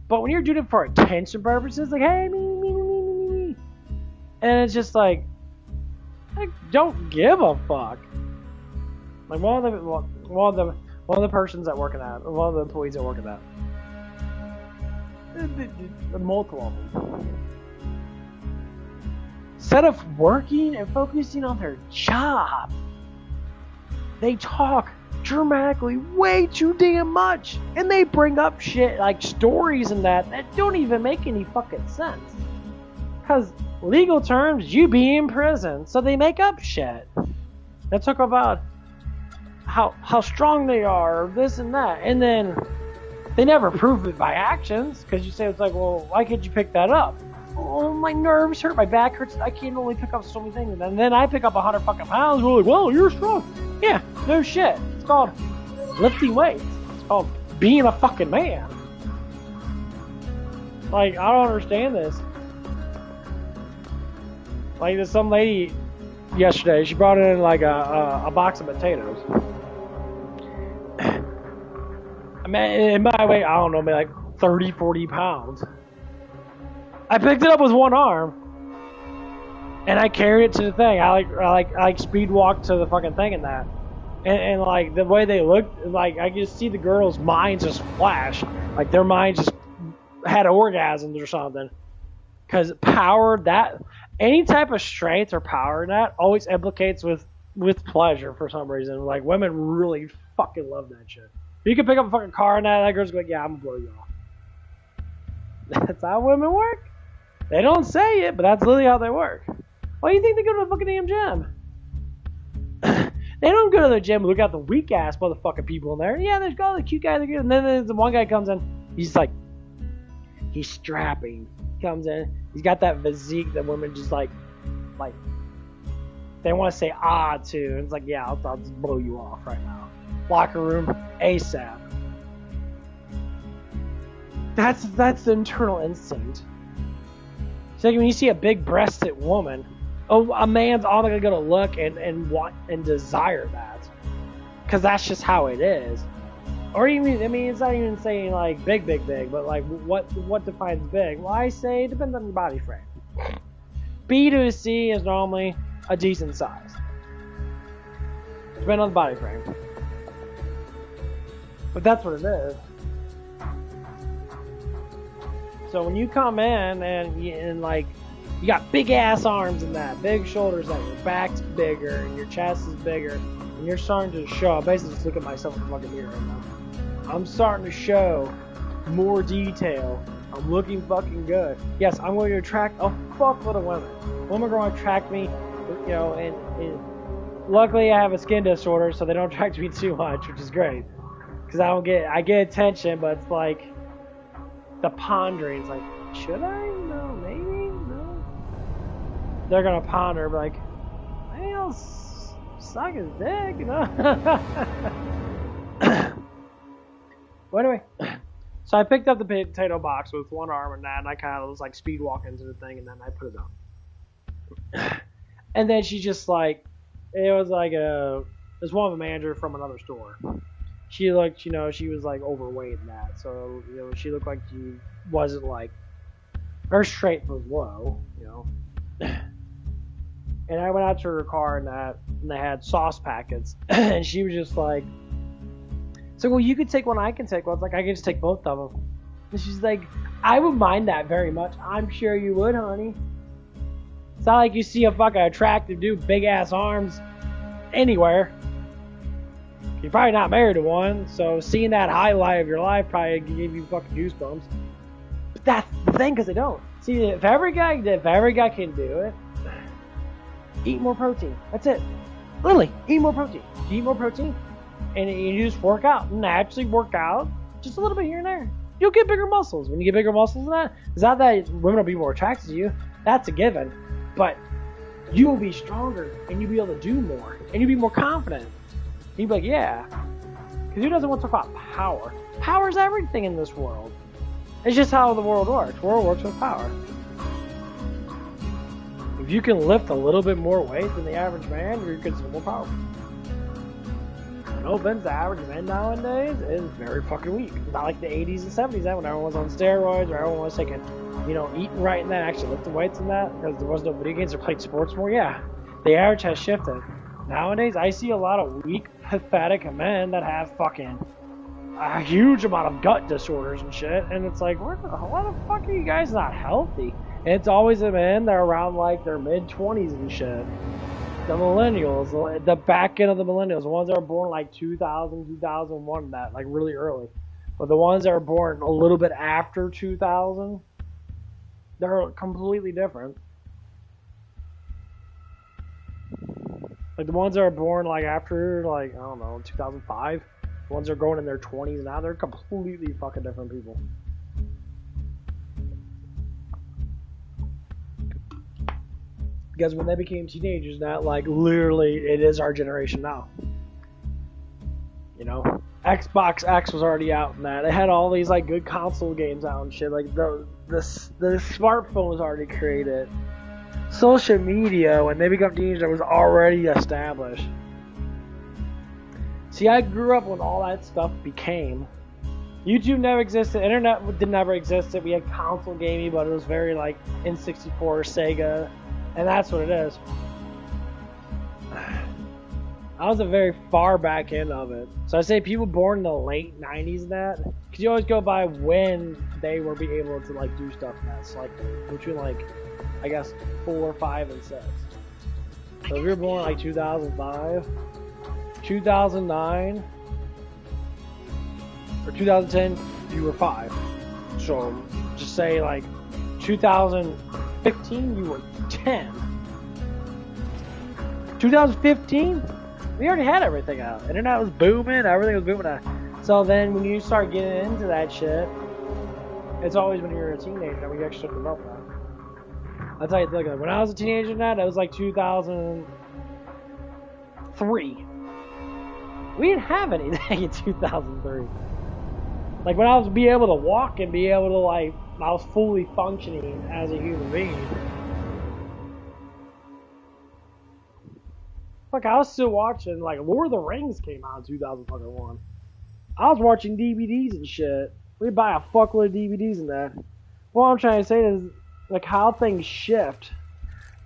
But when you're doing it for attention purposes, like, hey, me. And it's just like, I don't give a fuck. Like one of the persons that work in that, one of the employees that work in that, multiple of them. Instead of working and focusing on their job, they talk dramatically way too damn much, and they bring up shit like stories and that don't even make any fucking sense. Cause legal terms, you be in prison, so they make up shit. They talk about how strong they are, or this and that, and then They never prove it by actions, because you say, it's like, well, why can't you pick that up? Oh, my nerves hurt, my back hurts, I can't only pick up so many things. And then I pick up 100 fucking pounds, we're like, well, you're strong. Yeah, no shit. It's called lifting weights. It's called being a fucking man. Like, I don't understand this. Like, there's some lady yesterday, she brought in like a box of potatoes. I mean, in my weight, I don't know, maybe like 30, 40 pounds. I picked it up with one arm, and I carried it to the thing. I like speed walked to the fucking thing and that. And like, the way they looked, like, I just see the girls' minds just flash. Like, their minds just had orgasms or something. Because power, that, any type of strength or power in that always implicates with pleasure for some reason. Like, women really fucking love that shit. If you can pick up a fucking car and that girl's like, yeah, I'm gonna blow you off. That's how women work. They don't say it, but that's literally how they work. Why do you think they go to the fucking damn gym? They don't go to the gym and look at the weak ass motherfucking people in there. Yeah, there's all the cute guys. And then there's the one guy comes in. He's like, he's strapping. He comes in. He's got that physique that women just like, they want to say to. And it's like, yeah, I'll just blow you off right now. Locker room, ASAP. That's the internal instinct. It's like when you see a big-breasted woman, a man's automatically gonna look and want and desire that, because that's just how it is. Or even, I mean, it's not even saying like big, but like what defines big? Well, I say it depends on your body frame. B to C is normally a decent size. Depending on the body frame. But that's what it is. So when you come in and like, you got big ass arms and that, big shoulders, that your back's bigger and your chest is bigger, and you're starting to show. I basically just look at myself in the fucking mirror right now. I'm starting to show more detail. I'm looking fucking good. Yes, I'm going to attract a fuckload of women. Women are going to attract me, you know, and luckily I have a skin disorder, so they don't attract me too much, which is great. Because I get attention, but it's like the pondering. It's like, should I? No, maybe, no. They're gonna ponder, like, maybe I'll suck his dick, you know. Well, anyway, so I picked up the potato box with one arm and that, and I kind of was like speed walking into the thing, and then I put it up. And then she just like, it was like it was one of the manager from another store. She looked, you know, she was like overweight and that, so, you know, she looked like she wasn't like, her strength was low, you know. And I went out to her car and that, and they had sauce packets, and she was just like, so, well, you could take one, I can take one. I was like, I can just take both of them. And she's like, I would mind that very much. I'm sure you would, honey. It's not like you see a fucking attractive dude, big ass arms, anywhere. You're probably not married to one, so seeing that highlight of your life probably gave you fucking goosebumps. But that's the thing, because they don't. See, if every guy can do it, eat more protein. That's it. Literally, eat more protein. You eat more protein, and you just work out. Naturally work out, just a little bit here and there. You'll get bigger muscles. When you get bigger muscles than that, it's not that women will be more attracted to you. That's a given. But you will be stronger, and you'll be able to do more, and you'll be more confident. And you'll be like, yeah. Because who doesn't want to talk about power? Power is everything in this world. It's just how the world works. The world works with power. If you can lift a little bit more weight than the average man, you're considered more powerful. No offense, the average man nowadays is very fucking weak. Not like the 80s and 70s, when everyone was on steroids or everyone was taking, you know, eating right and that, actually lifting weights and that, because there was no video games or played sports more. Yeah, the average has shifted. Nowadays, I see a lot of weak, pathetic men that have fucking a huge amount of gut disorders and shit, and it's like, why the fuck are you guys not healthy? And it's always the men that are around like their mid-20s and shit. The millennials, the back end of the millennials, the ones that are born like 2000, 2001, that, like really early. But the ones that are born a little bit after 2000, they're completely different. Like the ones that are born like after, like, I don't know, 2005, The ones that are growing in their 20s now, they're completely fucking different people. Because when they became teenagers, now, like, literally, it is our generation now. You know? Xbox X was already out and that. It had all these, like, good console games out and shit. Like, the smartphone was already created. Social media, when they become teenagers, was already established. See, I grew up when all that stuff became. YouTube never existed. Internet never existed. We had console gaming, but it was very, like, N64, Sega, and that's what it is. I was a very far back end of it. So I say people born in the late 90s and that, because you always go by when they were be able to, like, do stuff in that. So, like, between, like, I guess 4, 5, and 6. So if you were born like 2005, 2009, or 2010, you were 5. So just say like 2015, you were 10. 2015, we already had everything out. Internet was booming, everything was booming out. So then when you start getting into that shit, it's always when you're a teenager when you actually start developing that. That's how you look at it. When I was a teenager and that was like 2003. We didn't have anything in 2003. Like when I was be able to walk and be able to like, I was fully functioning as a human being. Like I was still watching, like Lord of the Rings came out in 2001. I was watching DVDs and shit. We'd buy a fuckload of DVDs and that. What I'm trying to say is, like how things shift.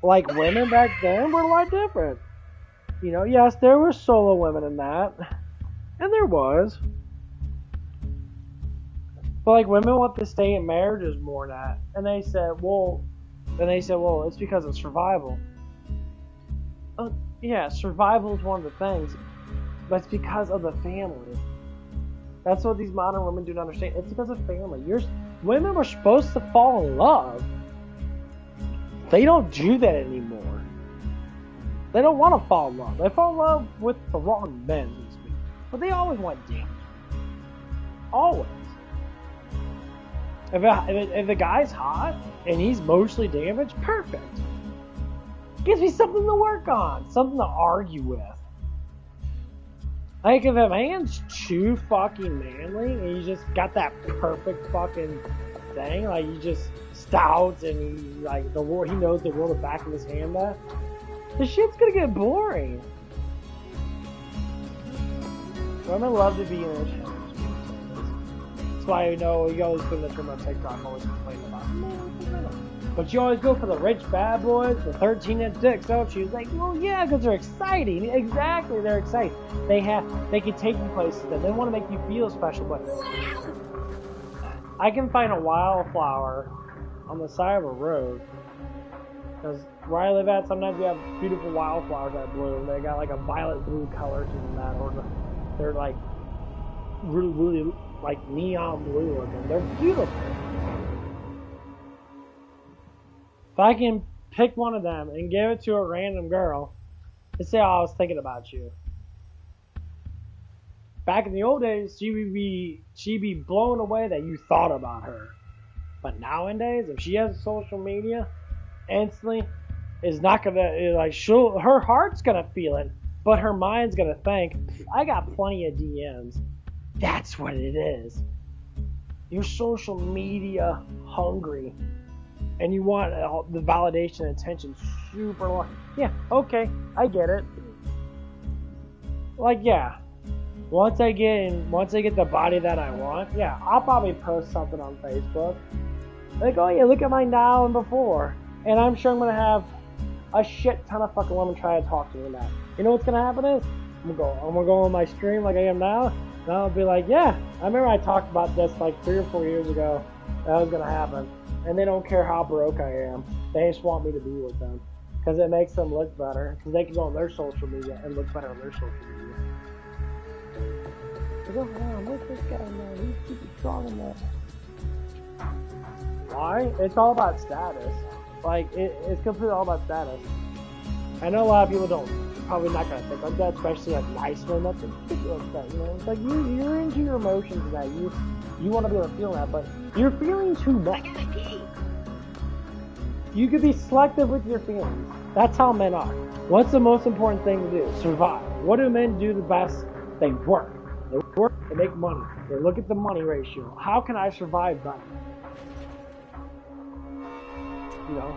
Like women back then were a lot different. You know, yes, there were solo women in that. And there was. But like women want to stay in marriages more than that. And they said, well, it's because of survival. Yeah, survival is one of the things. But it's because of the family. That's what these modern women do not understand. It's because of family. Women were supposed to fall in love. They don't do that anymore. They don't want to fall in love. They fall in love with the wrong men, so to speak. But they always want damage. Always. If the guy's hot and he's mostly damaged, perfect. Gives me something to work on, something to argue with. Like if a man's too fucking manly and he's just got that perfect fucking thing, like he just stout and he like the world, he knows the world the back of his hand, that the shit's gonna get boring. Women love to be in a show. That's why you know you always put in the term on TikTok, always complaining about it. But you always go for the rich bad boys, the 13-inch dicks, don't you? It's like, well, yeah, because they're exciting. Exactly, they're exciting. They can take you places. They want to make you feel special. But I can find a wildflower on the side of a road. Because where I live at, sometimes we have beautiful wildflowers that bloom. They got like a violet blue color to them, that, or they're like really, really like neon blue looking. They're beautiful. If I can pick one of them and give it to a random girl and say, oh, I was thinking about you. Back in the old days, she'd be blown away that you thought about her. But nowadays, if she has social media, instantly, it's not gonna, like, her heart's gonna feel it, but her mind's gonna think, I got plenty of DMs. That's what it is. You're social media hungry. And you want the validation and attention super long. Yeah, okay, I get it. Like, yeah, once I get the body that I want, yeah, I'll probably post something on Facebook. Like, oh yeah, look at mine now and before. And I'm sure I'm gonna have a shit ton of fucking women try to talk to me in that. You know what's gonna happen is, I'm gonna go on my stream like I am now, and I'll be like, yeah, I remember I talked about this like 3 or 4 years ago. That was gonna happen. And they don't care how broke I am. They just want me to be with them. Because it makes them look better. Because they can go on their social media and look better on their social media. They go, wow, look at this guy, man. He's super strong in that. Why? It's all about status. Like, it's completely all about status. I know a lot of people don't probably not gonna think like that, especially like nice men. That's a ridiculous thing, you know. It's like you're into your emotions and that you want to be able to feel that, but you're feeling too much. You could be selective with your feelings. That's how men are. What's the most important thing to do? Survive. What do men do the best? They work. They work, they make money. They look at the money ratio. How can I survive that? You know?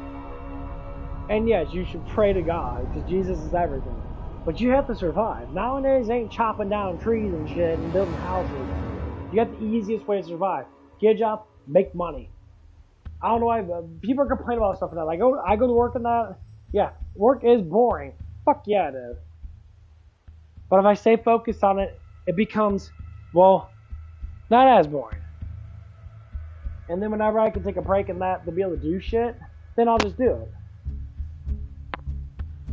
And yes, you should pray to God, because Jesus is everything. But you have to survive. Nowadays, ain't chopping down trees and shit and building houses. You got the easiest way to survive. Get a job, make money. I don't know why people are complaining about stuff like that. Like, I go to work and that. Yeah, work is boring. Fuck yeah, it is. But if I stay focused on it, it becomes, well, not as boring. And then whenever I can take a break in that to be able to do shit, then I'll just do it.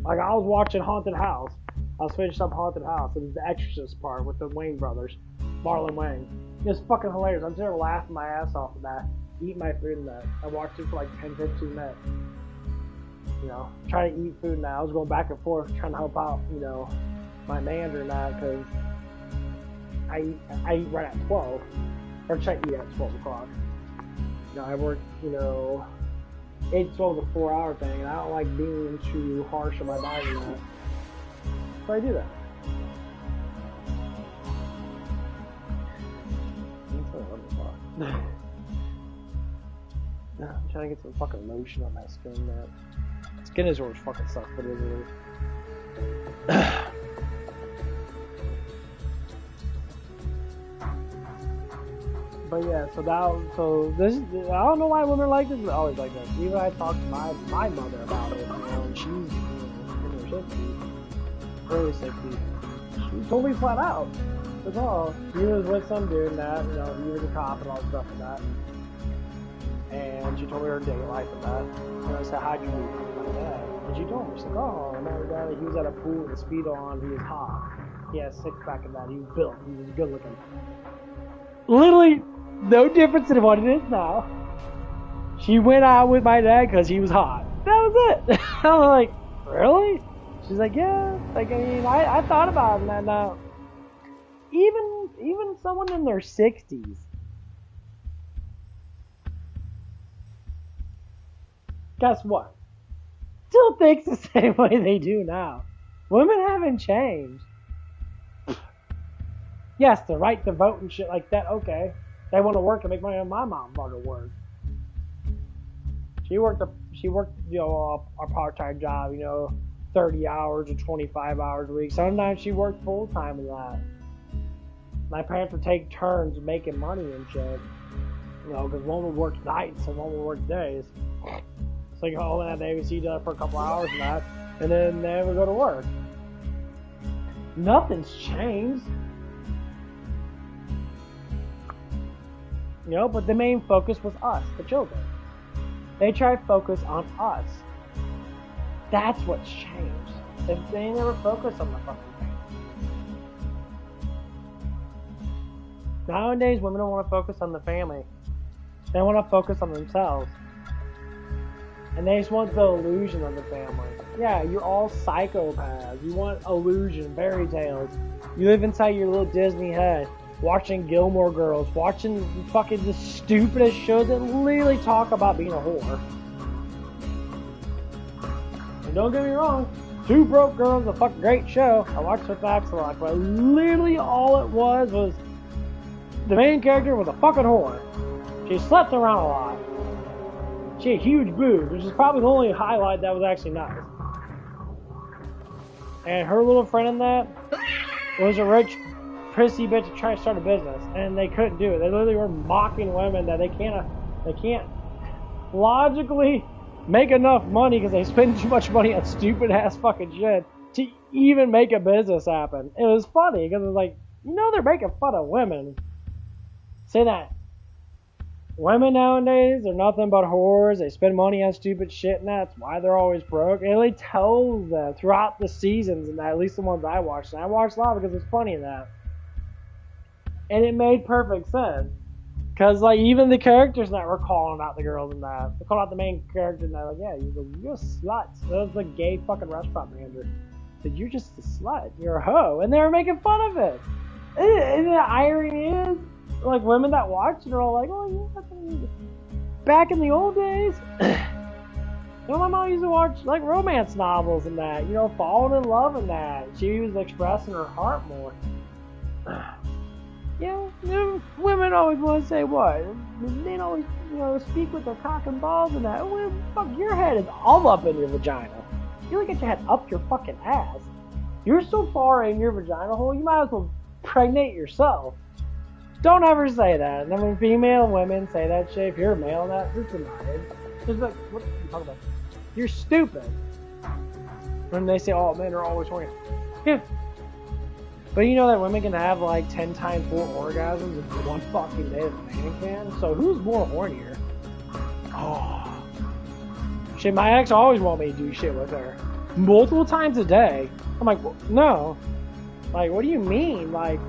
Like, I was watching Haunted House. I was finishing up Haunted House. It was the Exorcist part with the Wayne brothers. Marlon Wayne. It was fucking hilarious. I'm sitting there laughing my ass off at that. Eating my food in that. I watched it for like 10-15 minutes. You know, trying to eat food now. I was going back and forth trying to help out, you know, my manager and that, because I eat right at 12. Or try to eat at 12 o'clock. You know, I work, you know, 8 to 12 is a 4-hour thing, and I don't like being too harsh on my body and that. So I do that. I'm trying to get some fucking lotion on my skin, man. Skin is always fucking sucks, but it is. But yeah, so this, I don't know why women like this, but I always like this. Even I talked to my mother about it, you know, and she's, you know, in her 60s, early 60s. She told me flat out. That's all. He was with some dude and that, you know, he was a cop and all stuff and that. And she told me her day life and that. And I said, how'd you meet my dad? And she told me, she's like, oh, I met my dad. He was at a pool with a Speedo on. He was hot. He had 6-pack and that. He was built. He was good looking. Literally no difference in what it is now. She went out with my dad because he was hot. That was it. I was like, really? She's like, yeah. Like, I mean, I thought about it and that now. Even someone in their 60s. Guess what? Still thinks the same way they do now. Women haven't changed. Yes, the right to vote and shit like that, okay. They want to work and make money on my mom want to work. She worked, you know, a part-time job, you know, 30 hours or 25 hours a week. Sometimes she worked full-time in that. My parents would take turns making money and shit. You know, because one would work nights and one would work days. So you go home that day, we see each other for a couple hours and that, and then they would go to work. Nothing's changed. You know, but the main focus was us, the children. They try to focus on us. That's what's changed. They never focus on the fucking thing. Nowadays, women don't want to focus on the family. They want to focus on themselves. And they just want the illusion of the family. Yeah, you're all psychopaths. You want illusion, fairy tales. You live inside your little Disney head, watching Gilmore Girls, watching fucking the stupidest shows that literally talk about being a whore. And don't get me wrong, Two Broke Girls is a fucking great show. I watched it back a lot, but literally all it was the main character was a fucking whore. She slept around a lot. She had huge boobs, which is probably the only highlight that was actually nice. And her little friend in that was a rich, prissy bitch trying to start a business, and they couldn't do it. They literally were mocking women that they can't logically make enough money because they spend too much money on stupid ass fucking shit to even make a business happen. It was funny because it was like, you know, they're making fun of women. Say that. Women nowadays are nothing but whores. They spend money on stupid shit, and that's why they're always broke. It really tells them throughout the seasons, and at least the ones I watched. And I watched a lot because it's funny in that. And it made perfect sense. Because, like, even the characters that were calling out the girls in that. They called out the main character, and they're like, yeah, you're a slut. That was the gay fucking restaurant manager. said, you're just a slut. You're a hoe. And they were making fun of it. And the irony is, like, women that watch it are all like, oh, yeah. Back in the old days, my mom used to watch, like, romance novels and that. You know, falling in love and that. She was expressing her heart more. You know, women always want to say what? They always, you know, speak with their cock and balls and that. Well, fuck, your head is all up in your vagina. You don't get your head up your fucking ass. You're so far in your vagina hole, you might as well pregnate yourself. Don't ever say that. And then when female women say that shit, if you're a male and that, just deny it. Just like, what are you talking about? You're stupid. When they say, oh, men are always horny. Yeah. But you know that women can have like 10 times more orgasms in one fucking day than a man can? So who's more hornier? Oh. Shit, my ex always want me to do shit with her. Multiple times a day. I'm like, well, no. Like, what do you mean? Like,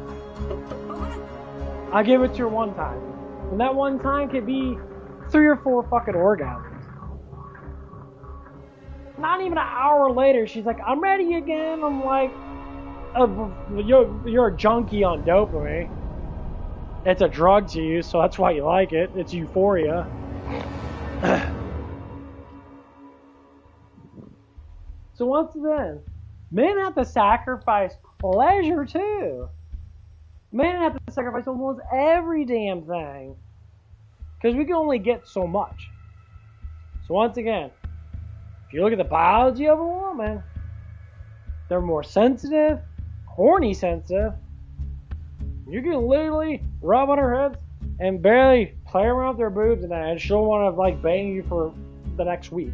I'll give it to her one time. And that one time could be 3 or 4 fucking orgasms. Not even an hour later, she's like, I'm ready again. I'm like, you're a junkie on dopamine. It's a drug to you, so that's why you like it. It's euphoria. So once again, men have to sacrifice pleasure too. Men have to sacrifice almost every damn thing. Because we can only get so much. So once again, if you look at the biology of a woman, they're more sensitive, horny sensitive. You can literally rub on her hips and barely play around with their boobs and that, and she'll want to like bang you for the next week.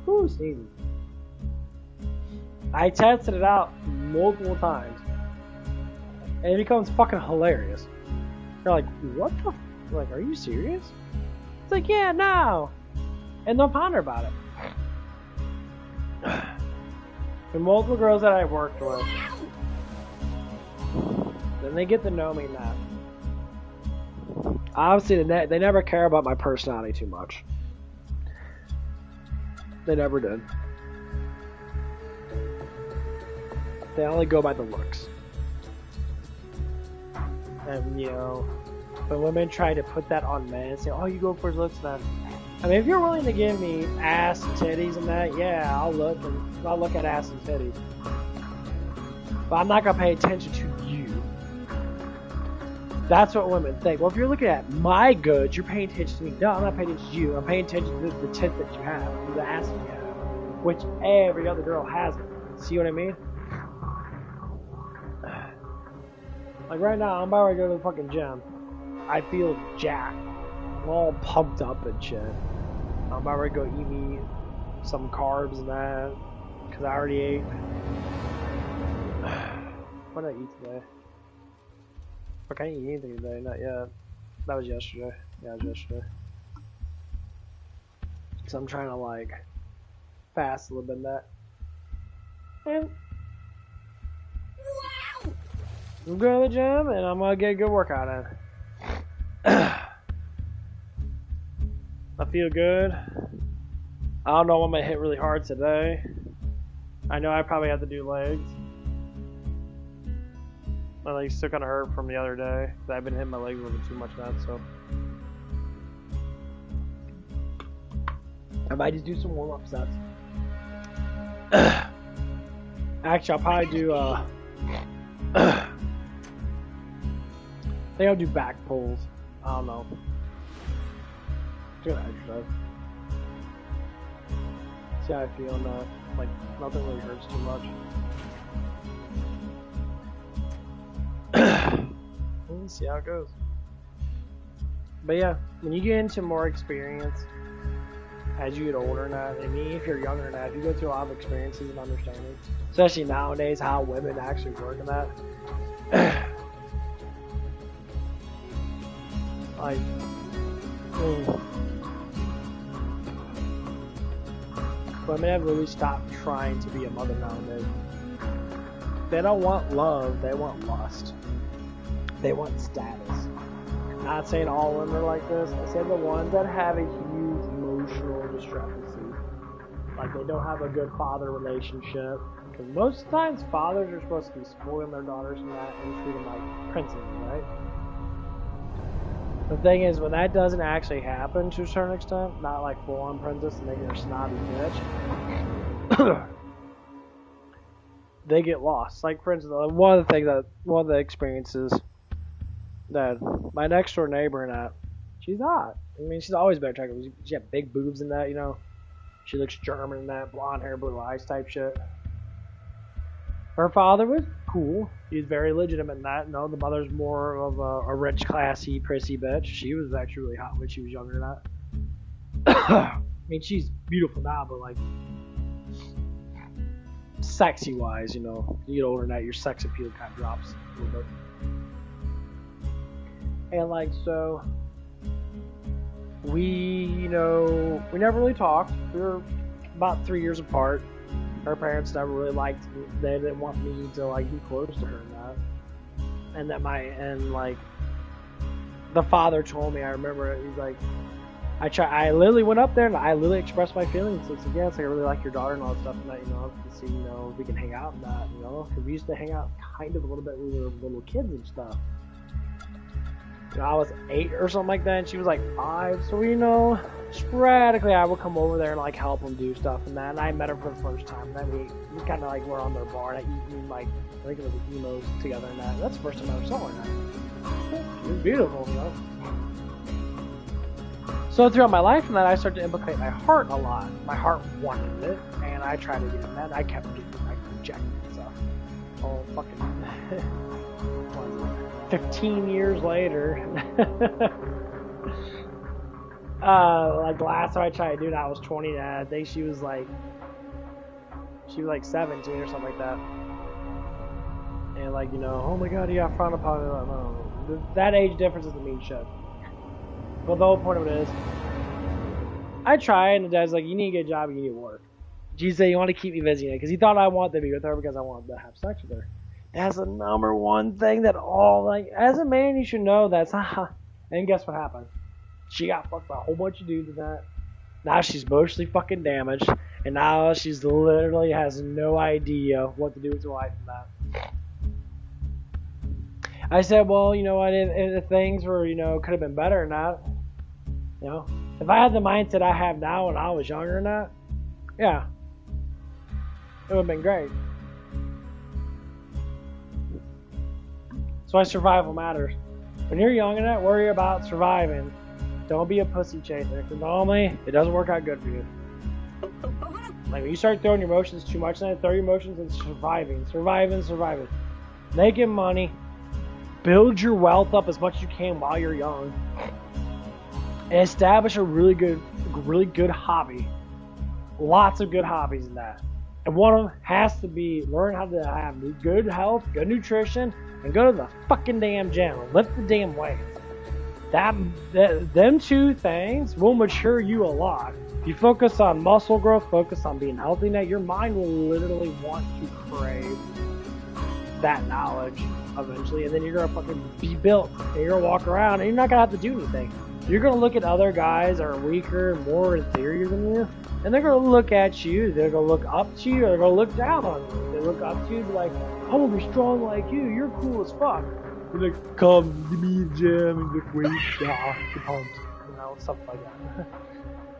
Ooh, sneezing. I tested it out multiple times, and it becomes fucking hilarious. They're like, what the? Like, are you serious? It's like, yeah, no. And they'll ponder about it. The multiple girls that I worked with, then they get to know me now. Obviously, they never care about my personality too much. They never did. They only go by the looks. And, you know, when women try to put that on men and say, oh, you go for looks then. I mean, if you're willing to give me ass and titties and that, yeah, I'll look at ass and titties. But I'm not gonna pay attention to you. That's what women think. Well, if you're looking at my goods, you're paying attention to me. No, I'm not paying attention to you. I'm paying attention to the tits that you have, the ass that you have, which every other girl has it. See what I mean? Like right now, I'm about to go to the fucking gym. I feel jacked. I'm all pumped up and shit. I'm about to go eat me some carbs and that, because I already ate. What did I eat today? Fuck, I didn't eat anything today, not yet. That was yesterday. Yeah, it was yesterday. So I'm trying to like fast a little bit in that. And I'm going to the gym and I'm gonna get a good workout in. I feel good. I don't know, I'm gonna hit really hard today. I know I probably have to do legs. My legs still kind of hurt from the other day. I've been hitting my legs a little bit too much now, so I might just do some warm-up sets. Actually, I'll probably do I think I'll do back pulls. I don't know. Good exercise. See how I feel in that. Like, nothing really hurts too much. We'll see how it goes. But yeah, when you get into more experience, as you get older and that, I mean, if you're younger than that, if you go through a lot of experiences and understanding, especially nowadays, how women actually work in that. Like, women have really stopped trying to be a mother nowadays. They don't want love, they want lust. They want status. I'm not saying all women are like this. I said the ones that have a huge like they don't have a good father relationship. Because most times fathers are supposed to be spoiling their daughters and that and treat them like princesses, right? The thing is, when that doesn't actually happen to a certain extent, not like full-on princess and they get a snobby bitch, they get lost. Like, for instance, one of the experiences that my next door neighbor and that, she's hot. I mean, she's always been attractive. She had big boobs and that, you know. She looks German and that, blonde hair, blue eyes type shit. Her father was cool. He was very legitimate in that. No, the mother's more of a rich, classy, prissy bitch. She was actually really hot when she was younger than that. I mean, she's beautiful now, but like, sexy-wise, you know, you get older than that, your sex appeal kind of drops a little bit. And like, so, we never really talked. We were about 3 years apart. Her parents never really liked me. They didn't want me to like be close to her and that. And like the father told me, I remember it, he's like, I literally went up there and I literally expressed my feelings. It's like, yeah, it's like I really like your daughter and all that stuff and that, you know, to see, you know, if we can hang out and that, you know, because we used to hang out kind of a little bit when we were little kids and stuff. You know, I was 8 or something like that, and she was like 5, so, you know, sporadically I would come over there and like help them do stuff and that, and I met her for the first time, and then we kind of like were on their bar and eating like, I think it was the emos together and that, and that's the first time I ever saw her. She was beautiful, you know. So throughout my life and that, I started to implicate my heart a lot. My heart wanted it, and I tried to get in that, and I kept getting like rejected and stuff. Oh, fucking 15 years later. Like the last time I tried to do it, I was 20, and I think she was like 17 or something like that. And like, you know, oh my god, you got frowned upon it. No. That age difference doesn't mean shit. But the whole point of it is, I tried, and the dad's like, you need to get a job, you need to work. She said, you want to keep me busy, because he thought I wanted to be with her because I wanted to have sex with her. That's the number one thing that as a man, you should know that's not. And guess what happened? She got fucked by a whole bunch of dudes with that. Now she's emotionally fucking damaged, and now she's literally has no idea what to do with her life and that. I said, well, you know what, if things were, you know, could have been better than that, you know, if I had the mindset I have now when I was younger than that, yeah, it would have been great. That's why survival matters. When you're young and that, worry about surviving. Don't be a pussy chaser, because normally it doesn't work out good for you. Like when you start throwing your emotions too much, then throw your emotions in surviving. Making money. Build your wealth up as much as you can while you're young. And establish a really good hobby. Lots of good hobbies in that. And one of them has to be learn how to have good health, good nutrition, and go to the fucking damn gym. Lift the damn weights. Them two things will mature you a lot. If you focus on muscle growth, focus on being healthy, now your mind will literally want to crave that knowledge eventually, and then you're gonna fucking be built, and you're gonna walk around, and you're not gonna have to do anything. You're gonna look at other guys that are weaker, more inferior than you, and they're gonna look at you. They're gonna look up to you, or they're gonna look down on you. They look up to you and be like, "I want to be strong like you. You're cool as fuck." You're like, "Come to me, Jim, and get weight, yeah, get pumped," you know, stuff like that.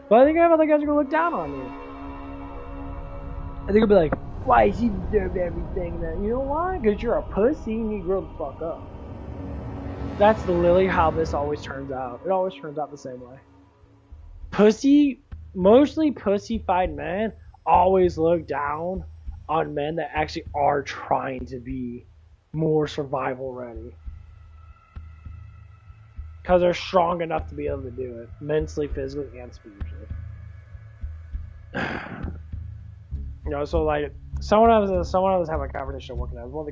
But I think other guys are gonna look down on you. I think they'll be like, "Why she deserve everything?" That you know why? Because you're a pussy and you grow the fuck up. That's literally how this always turns out. It always turns out the same way. Mostly pussy-fied men always look down on men that actually are trying to be more survival ready. Because they're strong enough to be able to do it. Mentally, physically, and spiritually. You know, so like, someone I was having a conversation working at. One of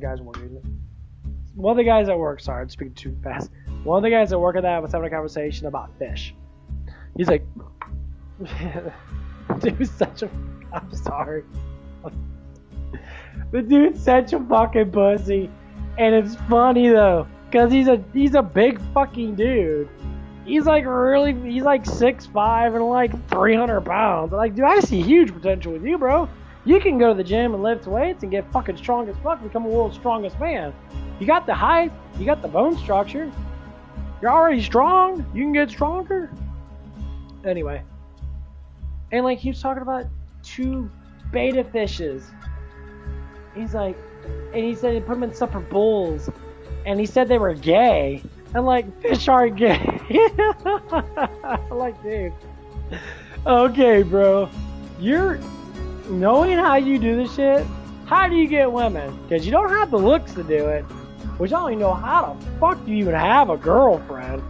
the guys at work, sorry, I'm speaking too fast. One of the guys at work at that was having a conversation about fish. He's like, dude's such a, I'm sorry. The dude's such a fucking pussy. And it's funny though, because he's a big fucking dude. He's like 6'5" and like 300 pounds. I'm like, dude, I see huge potential with you, bro. You can go to the gym and lift weights and get fucking strong as fuck, become the world's strongest man. You got the height, you got the bone structure. You're already strong. You can get stronger. Anyway. And like he was talking about 2 beta fishes. He's like, and he said he put them in supper bowls. And he said they were gay. I'm like, fish aren't gay. I'm like, dude. Okay, bro. You're knowing how you do this shit. How do you get women? Because you don't have the looks to do it. Which I don't even know how the fuck do you even have a girlfriend.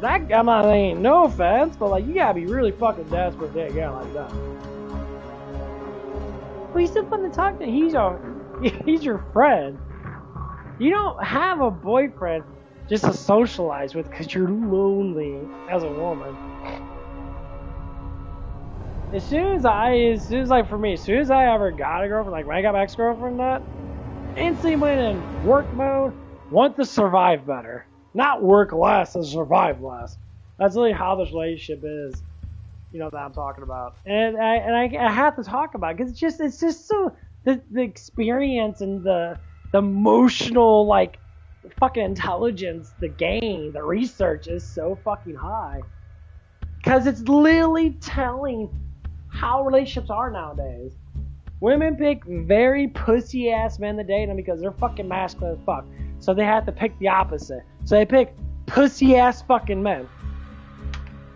That, I'm not saying no offense, but like, you gotta be really fucking desperate to get a guy like that. Well, he's still fun to talk to. He's your friend. You don't have a boyfriend just to socialize with because you're lonely as a woman. As soon as I ever got a girlfriend, like when I got my ex-girlfriend, that instantly went in work mode, want to survive better. Not work less and survive less. That's really how this relationship is. You know that I'm talking about. And I have to talk about it because it's just so the experience and the emotional like fucking intelligence, the gain, the research is so fucking high. Because it's literally telling how relationships are nowadays. Women pick very pussy ass men to date them because they're fucking masculine as fuck. So they have to pick the opposite. So they pick pussy ass fucking men.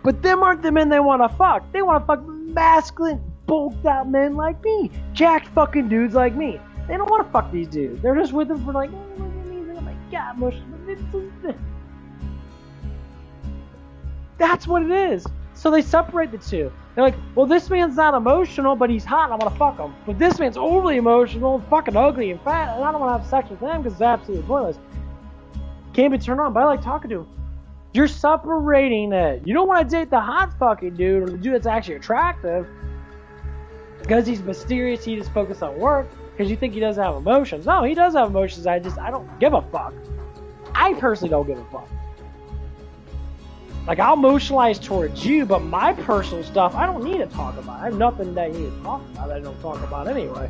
But them aren't the men they want to fuck. They want to fuck masculine, bulked out men like me. Jacked fucking dudes like me. They don't want to fuck these dudes. They're just with them for like, oh my god, that's what it is. So they separate the two. They're like, well, this man's not emotional, but he's hot, and I want to fuck him. But this man's overly emotional, fucking ugly and fat, and I don't want to have sex with him because it's absolutely pointless. Can't be turned on, but I like talking to him. You're separating it. You don't want to date the hot fucking dude or the dude that's actually attractive because he's mysterious, he just focuses on work, because you think he doesn't have emotions. No, he does have emotions. I don't give a fuck. I personally don't give a fuck. Like, I'll emotionalize towards you, but my personal stuff, I don't need to talk about. I have nothing that you need to talk about that I don't talk about anyway.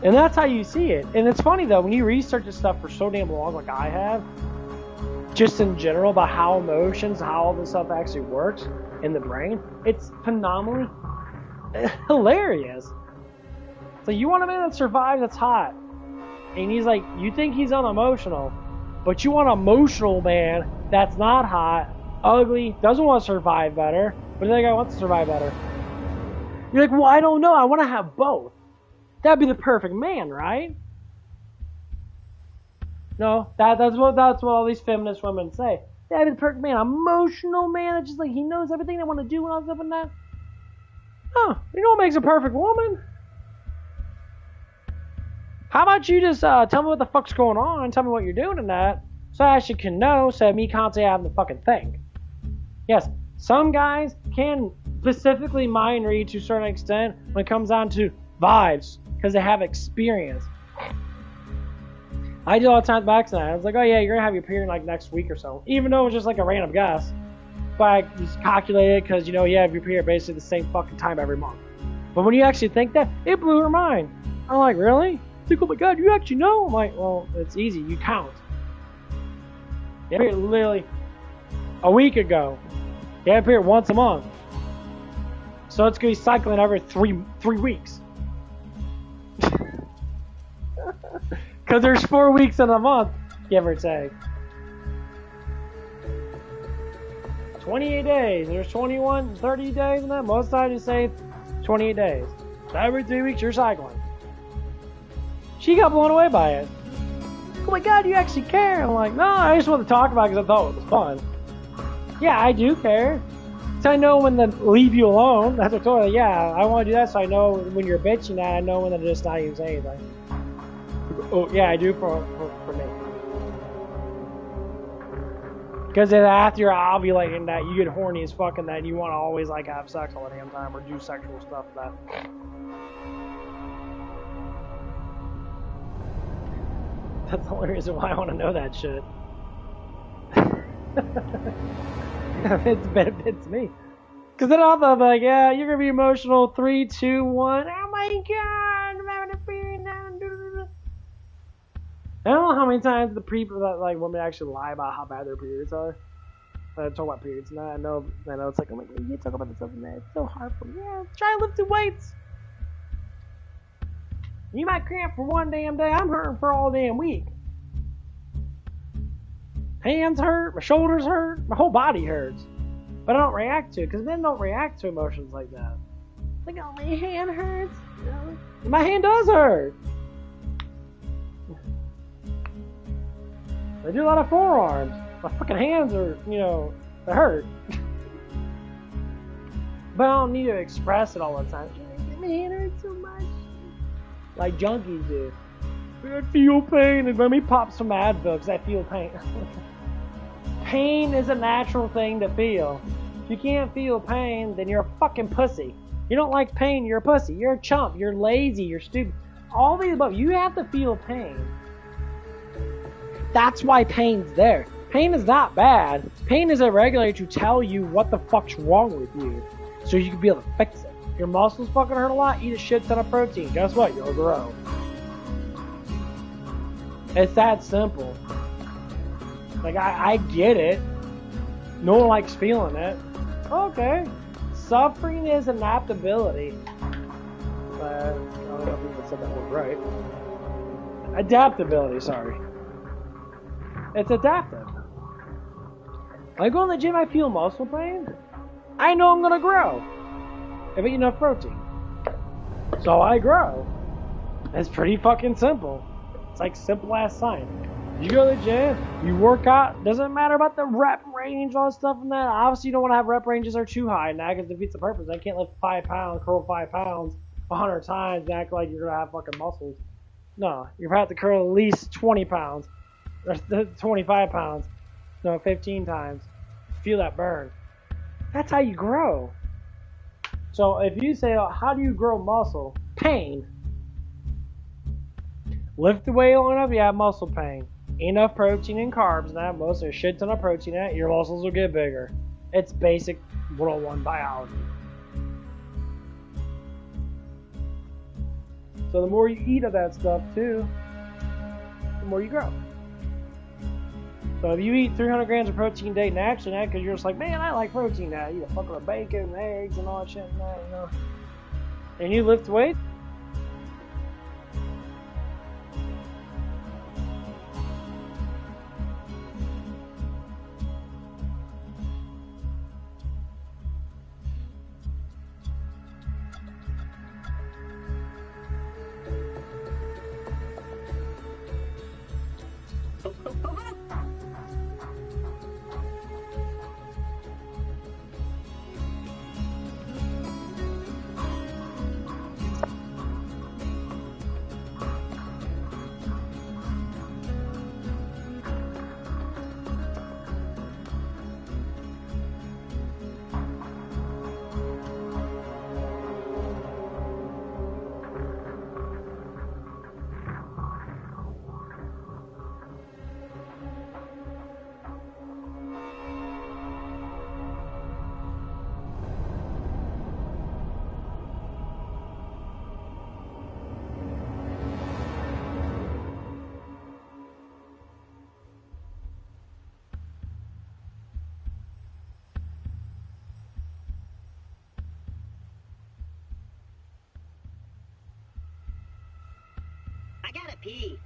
And that's how you see it. And it's funny, though, when you research this stuff for so damn long, like I have, just in general, about how emotions, how all this stuff actually works in the brain, it's phenomenally hilarious. So you want a man that survives, that's hot. And he's like, you think he's unemotional, but you want an emotional man that's not hot, ugly, doesn't want to survive better, but the other guy wants to survive better. You're like, well, I don't know. I want to have both. That'd be the perfect man, right? No, that's what all these feminist women say. That'd be the perfect man. Emotional man that just like he knows everything I want to do and all stuff and that. Oh, you know what makes a perfect woman? How about you just tell me what the fuck's going on and tell me what you're doing in that so I actually can know instead of me constantly having to fucking think. Yes, some guys can specifically mind read to a certain extent when it comes down to vibes because they have experience. I do all the time by accident. I was like, oh yeah, you're going to have your period like next week or so. Even though it was just like a random guess. But I just calculated because, you know, you have your period basically the same fucking time every month. But when you actually think that, it blew her mind. I'm like, really? She's like, oh my god, you actually know? I'm like, well, it's easy. You count. You had a period literally a week ago. You had a period once a month. So it's going to be cycling every three weeks. Because there's 4 weeks in a month, give or take. 28 days. There's 21, 30 days in that. Most times you say 28 days. So every 3 weeks you're cycling. She got blown away by it. Oh my god, you actually care? I'm like, no, I just want to talk about it because I thought it was fun. Yeah, I do care. So I know when to leave you alone. That's what I told her. Yeah, I want to do that so I know when you're bitching that I know when to just not even say anything. Oh, yeah, I do for me. Because then after you're ovulating that, you get horny as fuck and that you want to always like have sex all the damn time or do sexual stuff that. That's the only reason why I want to know that shit. It benefits me. Because then I'll be like, yeah, you're going to be emotional. 3, 2, 1. Oh my god, I'm having a period now. I don't know how many times the people that like women actually lie about how bad their periods are. I talk about periods now. I know it's like, I'm like, you talk about this stuff, man. It's so hard for me. Yeah, try lifting weights. You might cramp for one damn day. I'm hurting for all damn week. Hands hurt, my shoulders hurt, my whole body hurts. But I don't react to it, because men don't react to emotions like that. Like, oh, my hand hurts. You know? My hand does hurt. I do a lot of forearms. My fucking hands are, you know, they hurt. But I don't need to express it all the time. My hand hurts so much. Like junkies do. I feel pain, and let me pop some Advil because I feel pain. Pain is a natural thing to feel. If you can't feel pain, then you're a fucking pussy. You don't like pain, you're a pussy. You're a chump. You're lazy. You're stupid. All the above. You have to feel pain. That's why pain's there. Pain is not bad. Pain is a regulator to tell you what the fuck's wrong with you, so you can be able to fix it. If your muscles fucking hurt a lot, eat a shit ton of protein. Guess what? You'll grow. It's that simple. Like, I get it. No one likes feeling it. Okay. Suffering is an adaptability. I don't know if I said that word right. Adaptability, sorry. It's adaptive. When I go in the gym, I feel muscle pain. I know I'm gonna grow if I eat enough protein. So I grow. It's pretty fucking simple. It's like simple ass science. You go to the gym, you work out, doesn't matter about the rep range, all that stuff and that. Obviously you don't want to have rep ranges that are too high now because it defeats the purpose. I can't lift 5 pounds, curl 5 pounds 100 times and act like you're gonna have fucking muscles. No, you're gonna have to curl at least 20 pounds. Or 25 pounds. No, 15 times. Feel that burn. That's how you grow. So if you say, oh, how do you grow muscle? Pain. Lift the weight long enough, you have muscle pain. Enough protein and carbs, and that most a shit ton of protein in it, your muscles will get bigger. It's basic 101 biology. So the more you eat of that stuff too, the more you grow. So if you eat 300 grams of protein a day naturally, because you're just like, man, I like protein now. You eat a fucking bacon and eggs and all that shit and that, you know. And you lift weight. I gotta pee.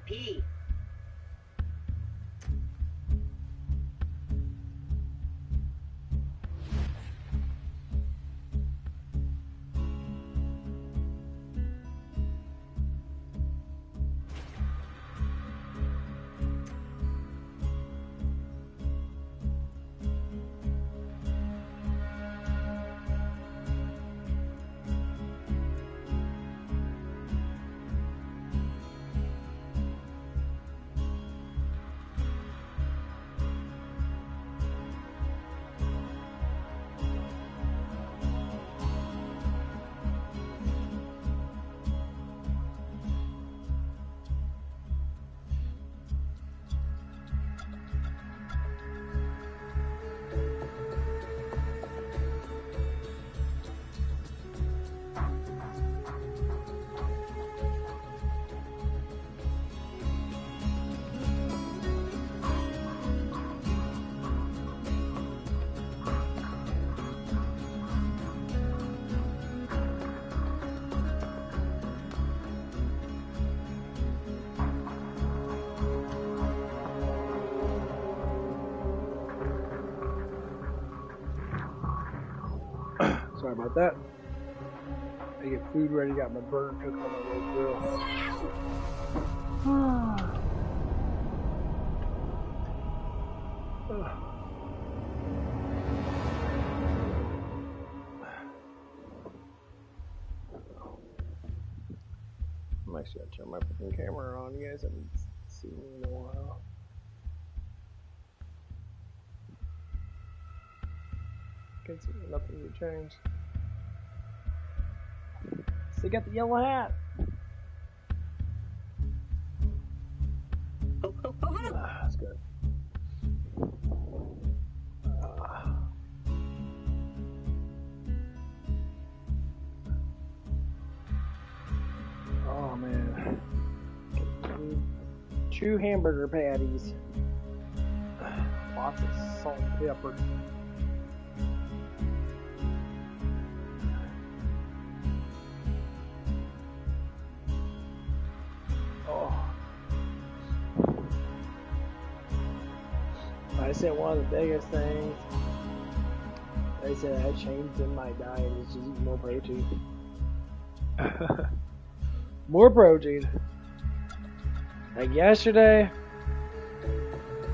pee. Sorry about that. I get food ready, got my burger cooked on my little grill. I'm actually gonna turn my freaking camera on. You guys haven't seen me in a while. Can't see nothing to change. They got the yellow hat. That's good. Oh man. 2 hamburger patties. Lots of salt and pepper. I said one of the biggest things they said I changed in my diet is just eat more protein. More protein. Like yesterday,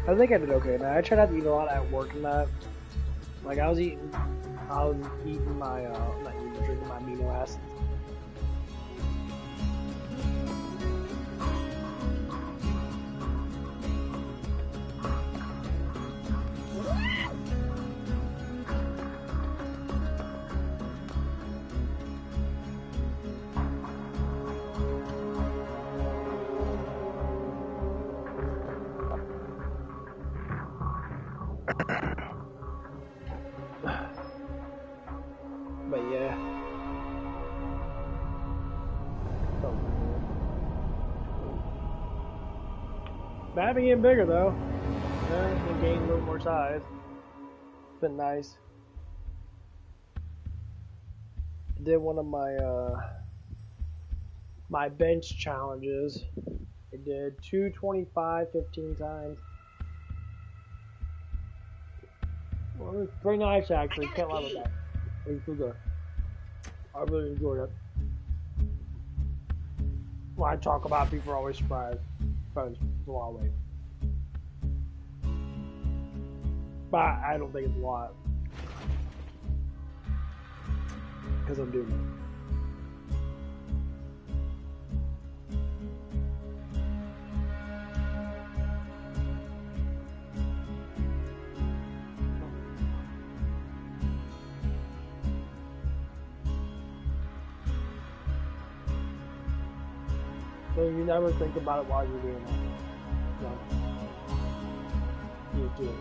I think I did okay. Now I tried not to eat a lot at work and that. Like I was eating my not eating, drinking my amino acids. But yeah. I've been getting bigger though. Yeah, I've been gaining a little more size. It's been nice. I did one of my bench challenges. I did 225 15 times. Well, it was pretty nice actually. Can't lie about that. It was pretty good. I really enjoyed it. When I talk about it, people are always surprised. Because it's a lot of weight. But I don't think it's a lot. Because I'm doing it. So you never think about it while you're doing it. No. You do it.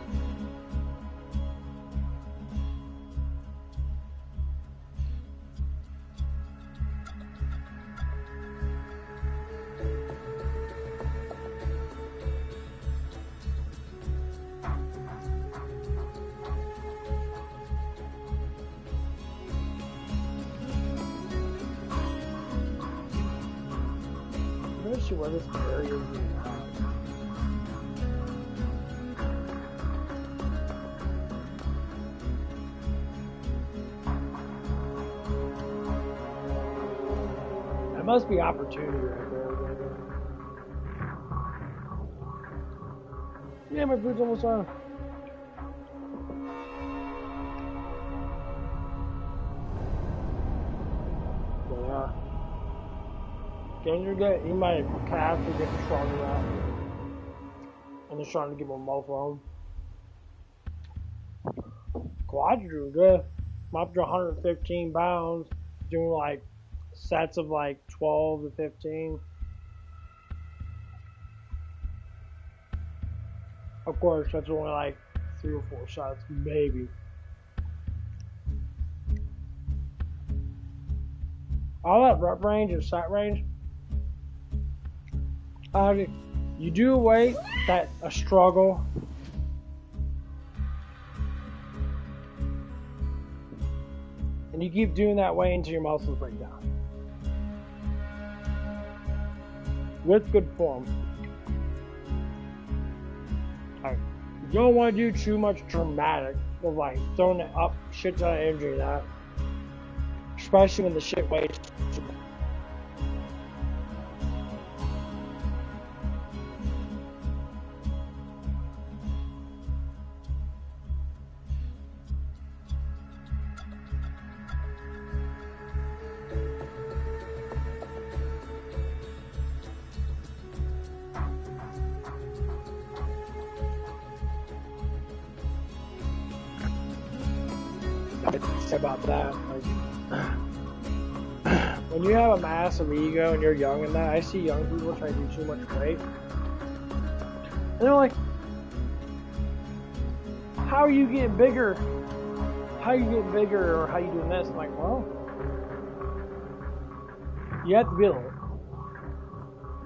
especially where this area is. That must be opportunity right there. Yeah, my food's almost on. Yeah. Ganger get, he might have to get stronger out. And they're trying to give him both of them. Quads are good. I'm up to 115 pounds, doing like sets of like 12 to 15. Of course, that's only like 3 or 4 shots, maybe. All that rep range and set range. You do weight, that's a struggle. And you keep doing that way until your muscles break down. With good form. Alright. You don't want to do too much dramatic of like throwing it up shit ton of energy and that. Especially when the shit weighs. About that, like, when you have a massive ego and you're young and that, I see young people try to do too much weight, and they're like, how are you getting bigger? How are you getting bigger, or how are you doing this? I'm like, well, you have to be able,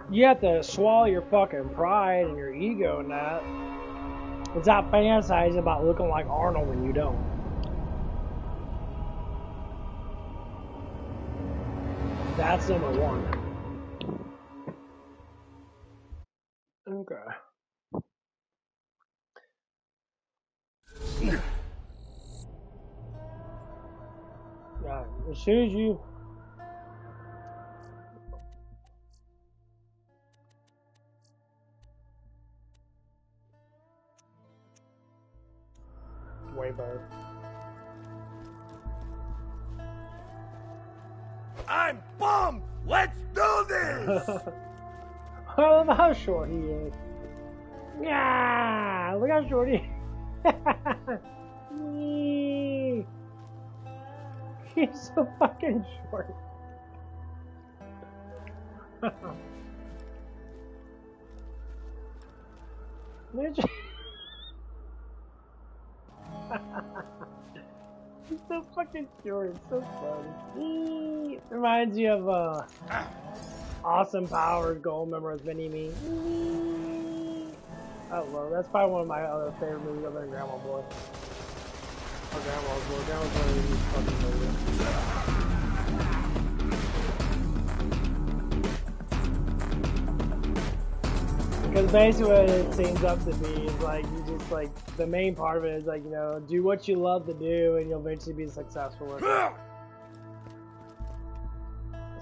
you have to swallow your fucking pride and your ego and that. It's not fantasizing about looking like Arnold when you don't. That's number one. Okay. Yeah, as soon as you way better. I'm bummed! Let's do this! I love how short he is. Yeah, look how short he is. He's so fucking short. He's so fucking short. It's so funny. Reminds you of Awesome Powers Gold Member as Mini-Me. I love it. That's probably one of my other favorite movies other than Grandma Boy. Or Grandma's Boy. Grandma's Boy is fucking favorite. Because basically what it seems up to be is like, you just like, the main part of it is like, you know, do what you love to do and you'll eventually be successful with it.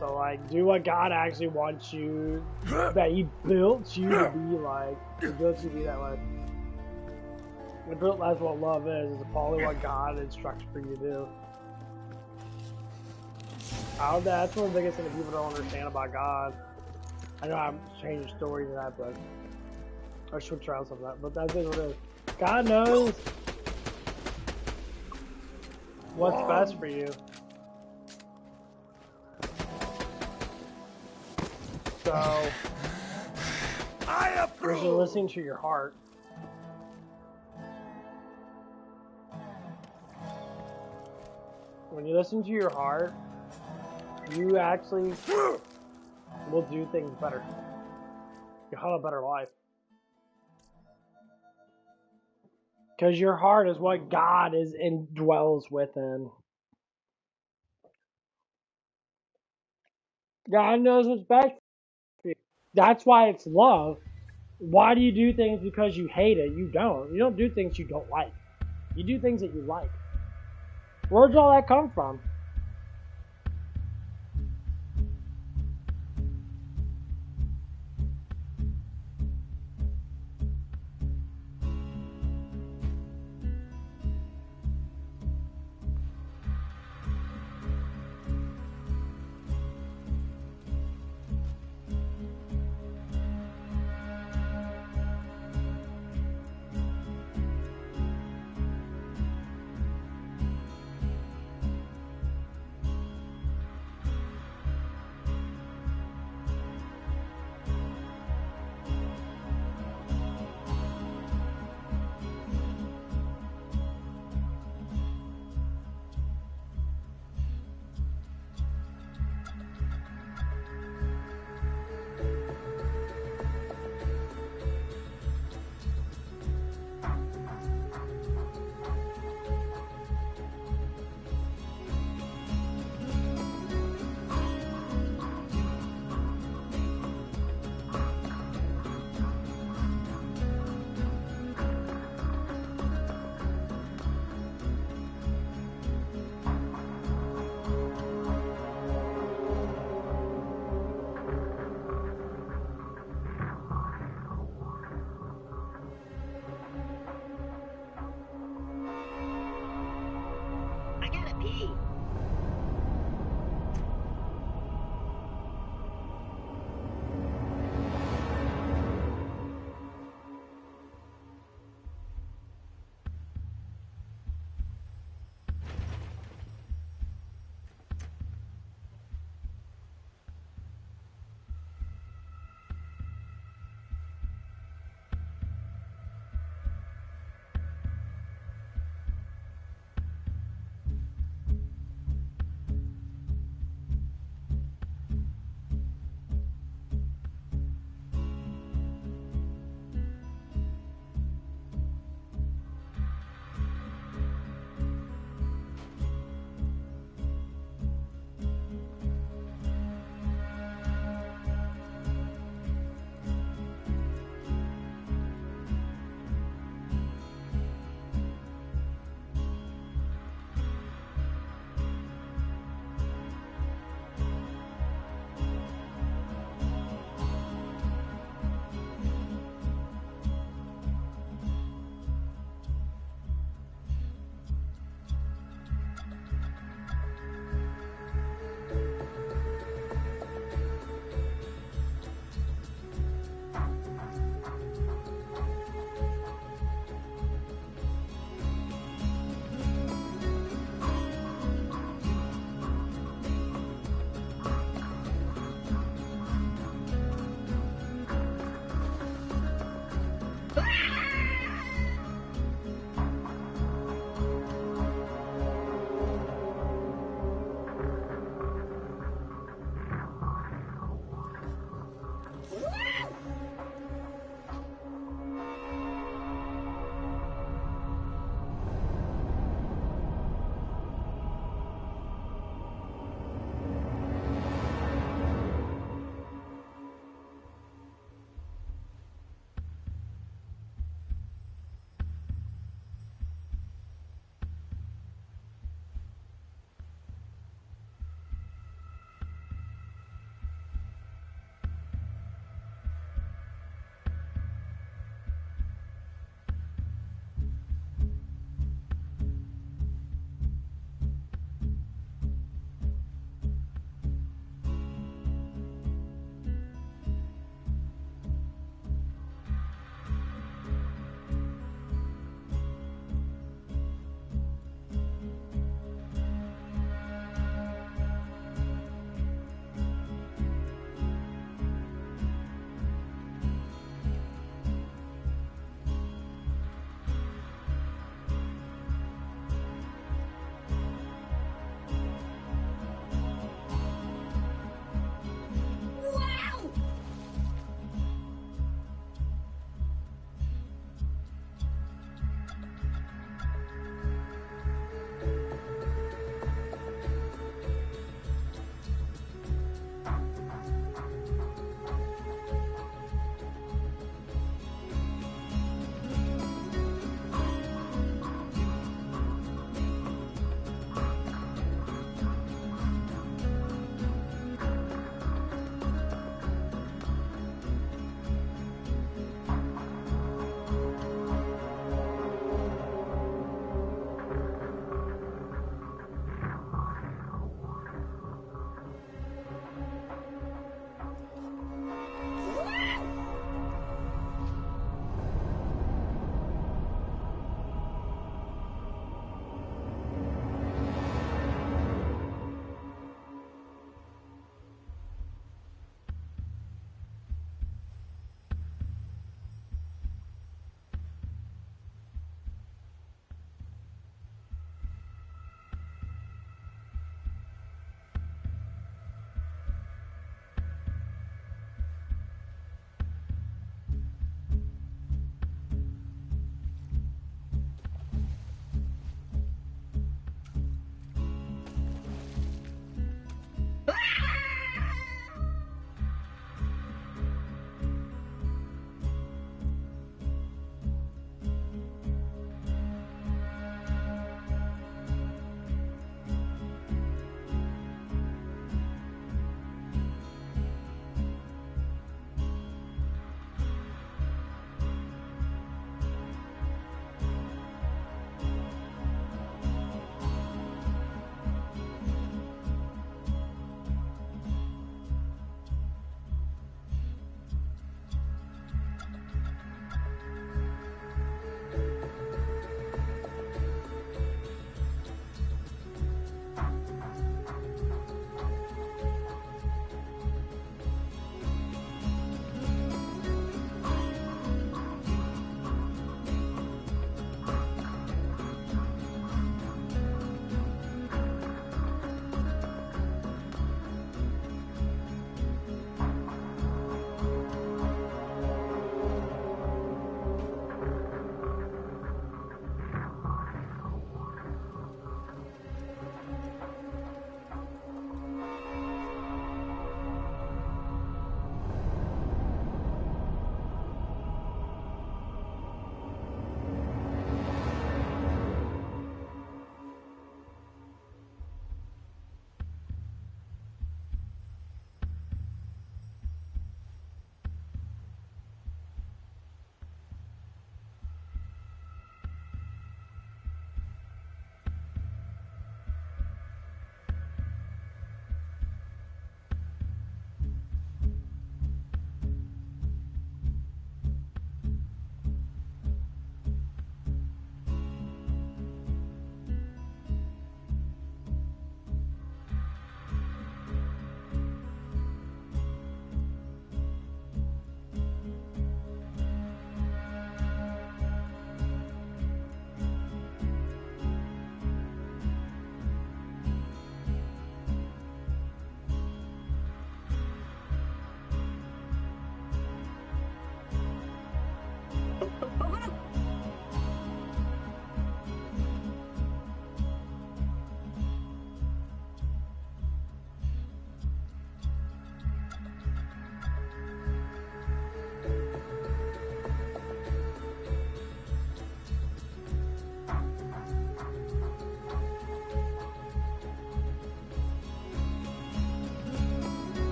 So like, do what God actually wants you, that He built you to be like. He built you to be that way. That's what love is probably what God instructs for you to do. That's one of the biggest things people don't understand about God. I know I'm changing stories and that, but I switch around some of that, but that's what it is. God knows what's best for you. So, you're listening to your heart. When you listen to your heart, you actually will do things better. You'll have a better life. Because your heart is what God dwells within. God knows what's best for you. That's why it's love. Why do you do things because you hate it? You don't. You don't do things you don't like. You do things that you like. Where'd all that come from?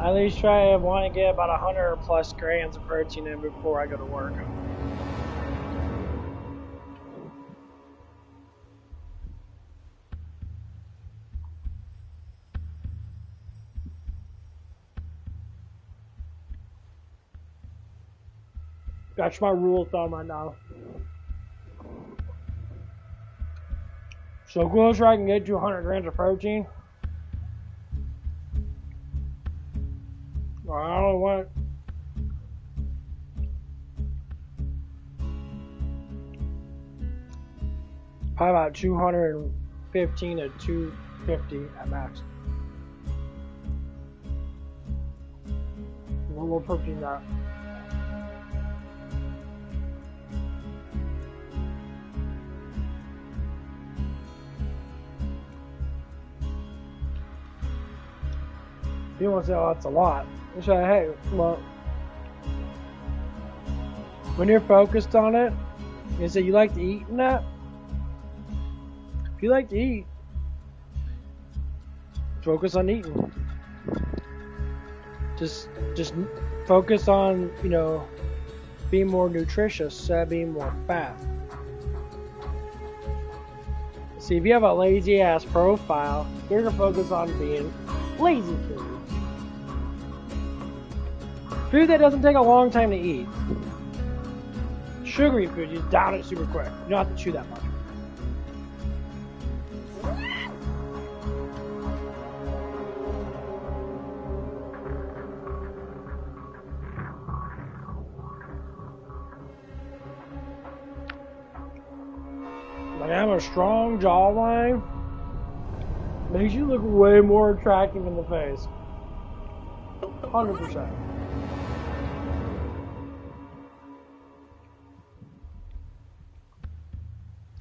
at least try to want to get about 100 plus grams of protein in before I go to work. That's my rule of thumb right now. So closer I can get to 100 grams of protein. I only want probably about 215 to 250 at max. A little protein that. People say, oh, that's a lot. I say, hey, well, when you're focused on it, you say you like to eat in that. If you like to eat, focus on eating. Just focus on, you know, being more nutritious instead of being more fat. See, if you have a lazy ass profile, you're gonna focus on being lazy food. Food that doesn't take a long time to eat. Sugary food, you down it super quick. You don't have to chew that much. Like, I have a strong jawline. Makes you look way more attractive in the face. 100%.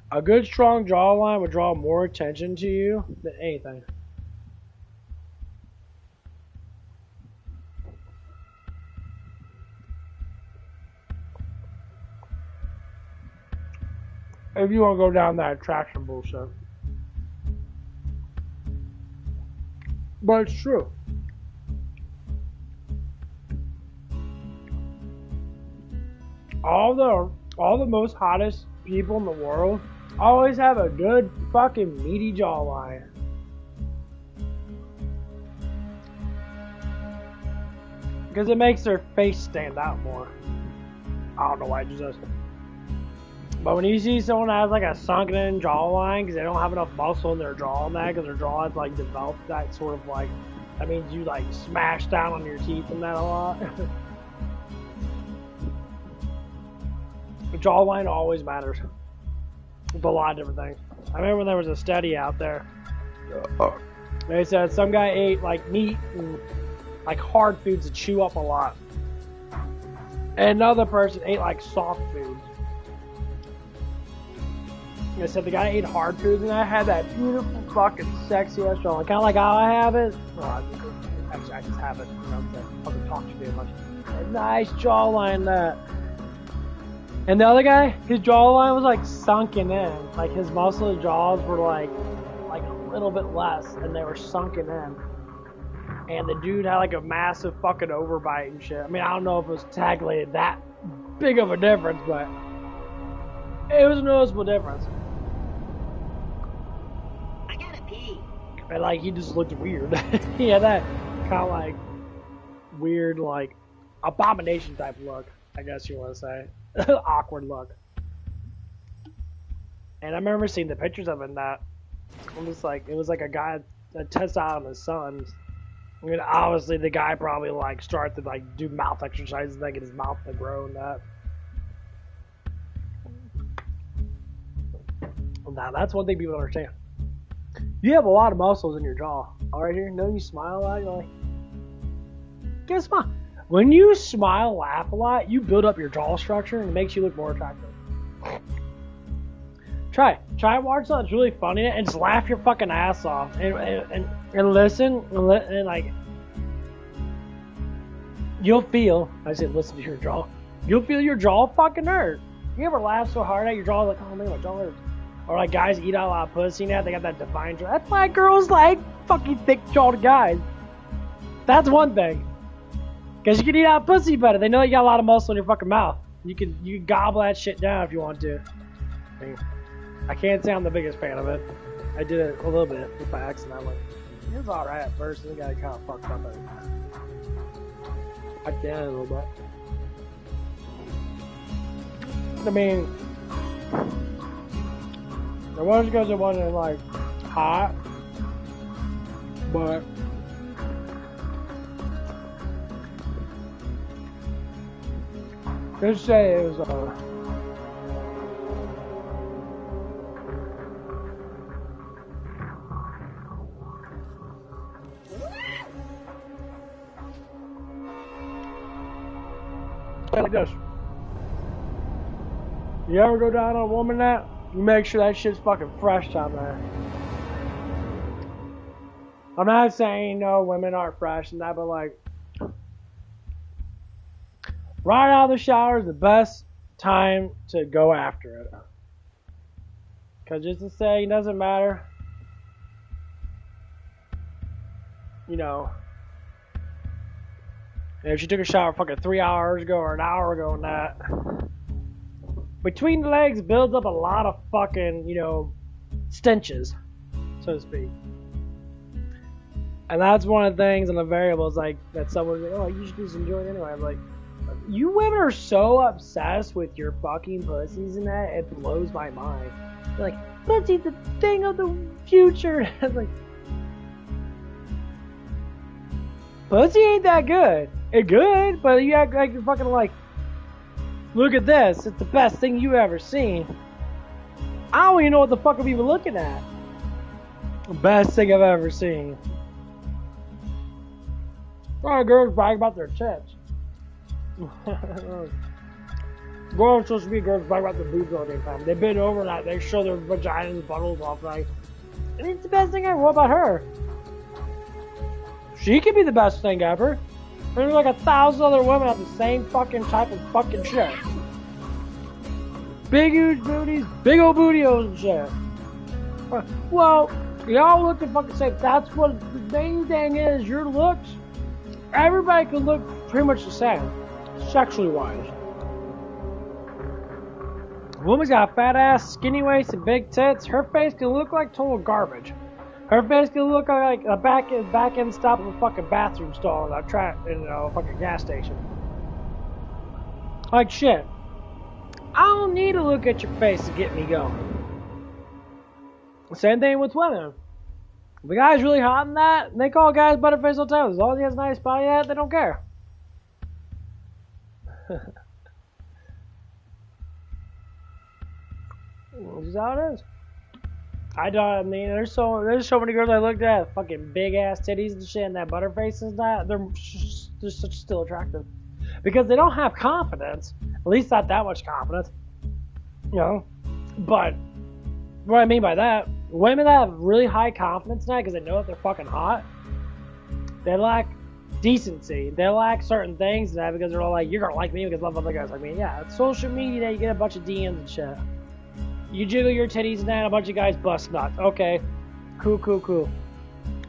A good strong jawline would draw more attention to you than anything. If you want to go down that attraction bullshit. But it's true. All the most hottest people in the world always have a good fucking meaty jawline. Because it makes their face stand out more. I don't know why it just does. But when you see someone that has like a sunken in jawline because they don't have enough muscle in their jaw and that, because their jaw has like developed that sort of like, that means you like smash down on your teeth and that a lot. The jawline always matters. With a lot of different things. I remember when there was a study out there. They said some guy ate like meat and like hard foods to chew up a lot. And another person ate like soft foods. They said the guy ate hard foods and I had that beautiful fucking sexy ass jawline. Kind of like how I have it. Well, actually, I just have it. You know, I don't talk to you much. A nice jawline that. And the other guy, his jawline was like sunken in. Like his muscle jaws were like a little bit less, and they were sunken in. And the dude had like a massive fucking overbite and shit. I mean, I don't know if it was technically that big of a difference, but it was a noticeable difference. I gotta pee. And like he just looked weird. He had that kind of like weird, like abomination type look, I guess you want to say. Awkward look. And I remember seeing the pictures of him that I'm just like, it was like a guy that tests out on his son. I mean, obviously the guy probably like started to like do mouth exercises and get his mouth to grow and that. Now that's one thing people don't understand. You have a lot of muscles in your jaw. All right here, know you smile a lot, you're like, guess what? When you smile, laugh a lot, you build up your jaw structure and it makes you look more attractive. Try it, watch something that's really funny and just laugh your fucking ass off and listen and like you'll feel. I said listen to your jaw. You'll feel your jaw fucking hurt. You ever laugh so hard at your jaw like, oh man, my jaw hurts? Or like guys eat out a lot of pussy now, they got that defined jaw. That's why girls like fucking thick jawed guys. That's one thing. Because you can eat out pussy better. They know you got a lot of muscle in your fucking mouth. You can gobble that shit down if you want to. I mean, I can't say I'm the biggest fan of it. I did it a little bit with my ex, and I'm like, it was alright at first, and then got kind of fucked up at it. I did it a little bit. I mean, it was because it wasn't like hot, but let's say it was like this. You ever go down on a woman that? You make sure that shit's fucking fresh down there. I'm not saying no women aren't fresh and that, but like right out of the shower is the best time to go after it. Cause just to say it doesn't matter. You know, if she took a shower fucking 3 hours ago or an hour ago and that, between the legs builds up a lot of fucking, you know, stenches, so to speak. And that's one of the things and the variables like that someone's like, oh, you should do some joint anyway. I'm like, you women are so obsessed with your fucking pussies and that, it blows my mind. They're like, pussy's the thing of the future. It's like, pussy ain't that good. It's good, but you act like you're fucking like, look at this, it's the best thing you ever seen. I don't even know what the fuck I'm even looking at. The best thing I've ever seen. Oh, girls brag about their tits. Girls supposed to be girls brag about their boobs all the time. They bend over and they show their vaginas and buttholes off like, and it's the best thing ever. What about her? She could be the best thing ever. There's like 1,000 other women have the same fucking type of fucking shit. Big huge booties, big old bootios and shit. Well, y'all look the fucking same. That's what the main thing is. Your looks, everybody can look pretty much the same, sexually wise. A woman's got a fat ass, skinny waist, and big tits. Her face can look like total garbage. Her face can look like a back end stop of a fucking bathroom stall in a fucking gas station. Like shit. I don't need to look at your face to get me going. Same thing with women. If the guy's really hot in that, and they call guys butterface all the time. As long as he has a nice body at, they don't care. This is how it is. I mean, there's so many girls I looked at, fucking big ass titties and shit, and that butterface and that. They're just still attractive because they don't have confidence. At least not that much confidence, you know. But what I mean by that, women that have really high confidence now because they know that they're fucking hot, they lack decency. They lack certain things now because they're all like, you're gonna like me because love other guys like me. Yeah, it's social media. You get a bunch of DMs and shit. You jiggle your titties and then a bunch of guys bust nuts. Okay, cool.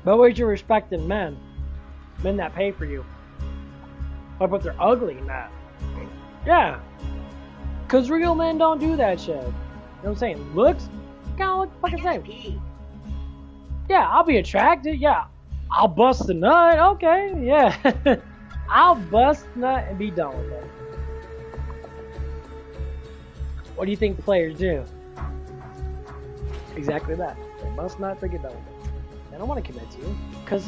But where's your respecting men? Men that pay for you. But they're ugly in that. Yeah. Because real men don't do that shit. You know what I'm saying? Looks, kind of look fucking same. Yeah, I'll be attracted. Yeah. I'll bust the nut. Okay, yeah. I'll bust the nut and be done with it. What do you think players do? Exactly that. They must not think about it. They don't want to commit to you because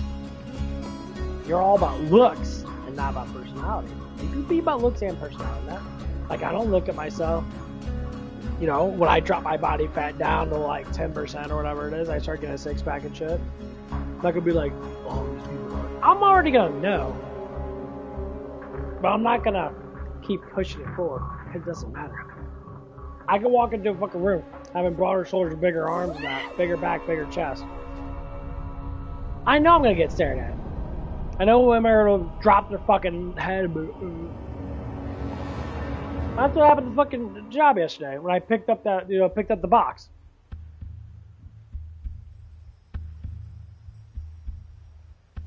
you're all about looks and not about personality. You can be about looks and personality. That, like, I don't look at myself. You know, when I drop my body fat down to like 10% or whatever it is, I start getting a six pack and shit. I could be like, oh, these people are. I'm already gonna know, but I'm not gonna keep pushing it forward. It doesn't matter. I can walk into a fucking room having broader shoulders, bigger arms, and that, bigger back, bigger chest. I know I'm gonna get stared at. I know women will drop their fucking head. That's what happened to the fucking job yesterday when I picked up the box.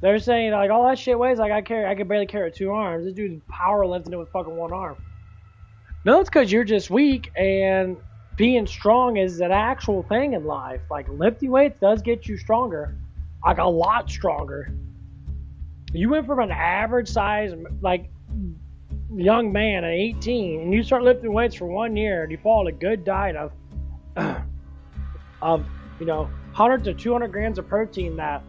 They're saying like all that shit weighs like I can barely carry it with 2 arms. This dude's power lifting it with fucking 1 arm. No, it's because you're just weak, and being strong is an actual thing in life. Like lifting weights does get you stronger, like a lot stronger. You went from an average size like young man at 18, and you start lifting weights for 1 year, and you follow a good diet of 100 to 200 grams of protein that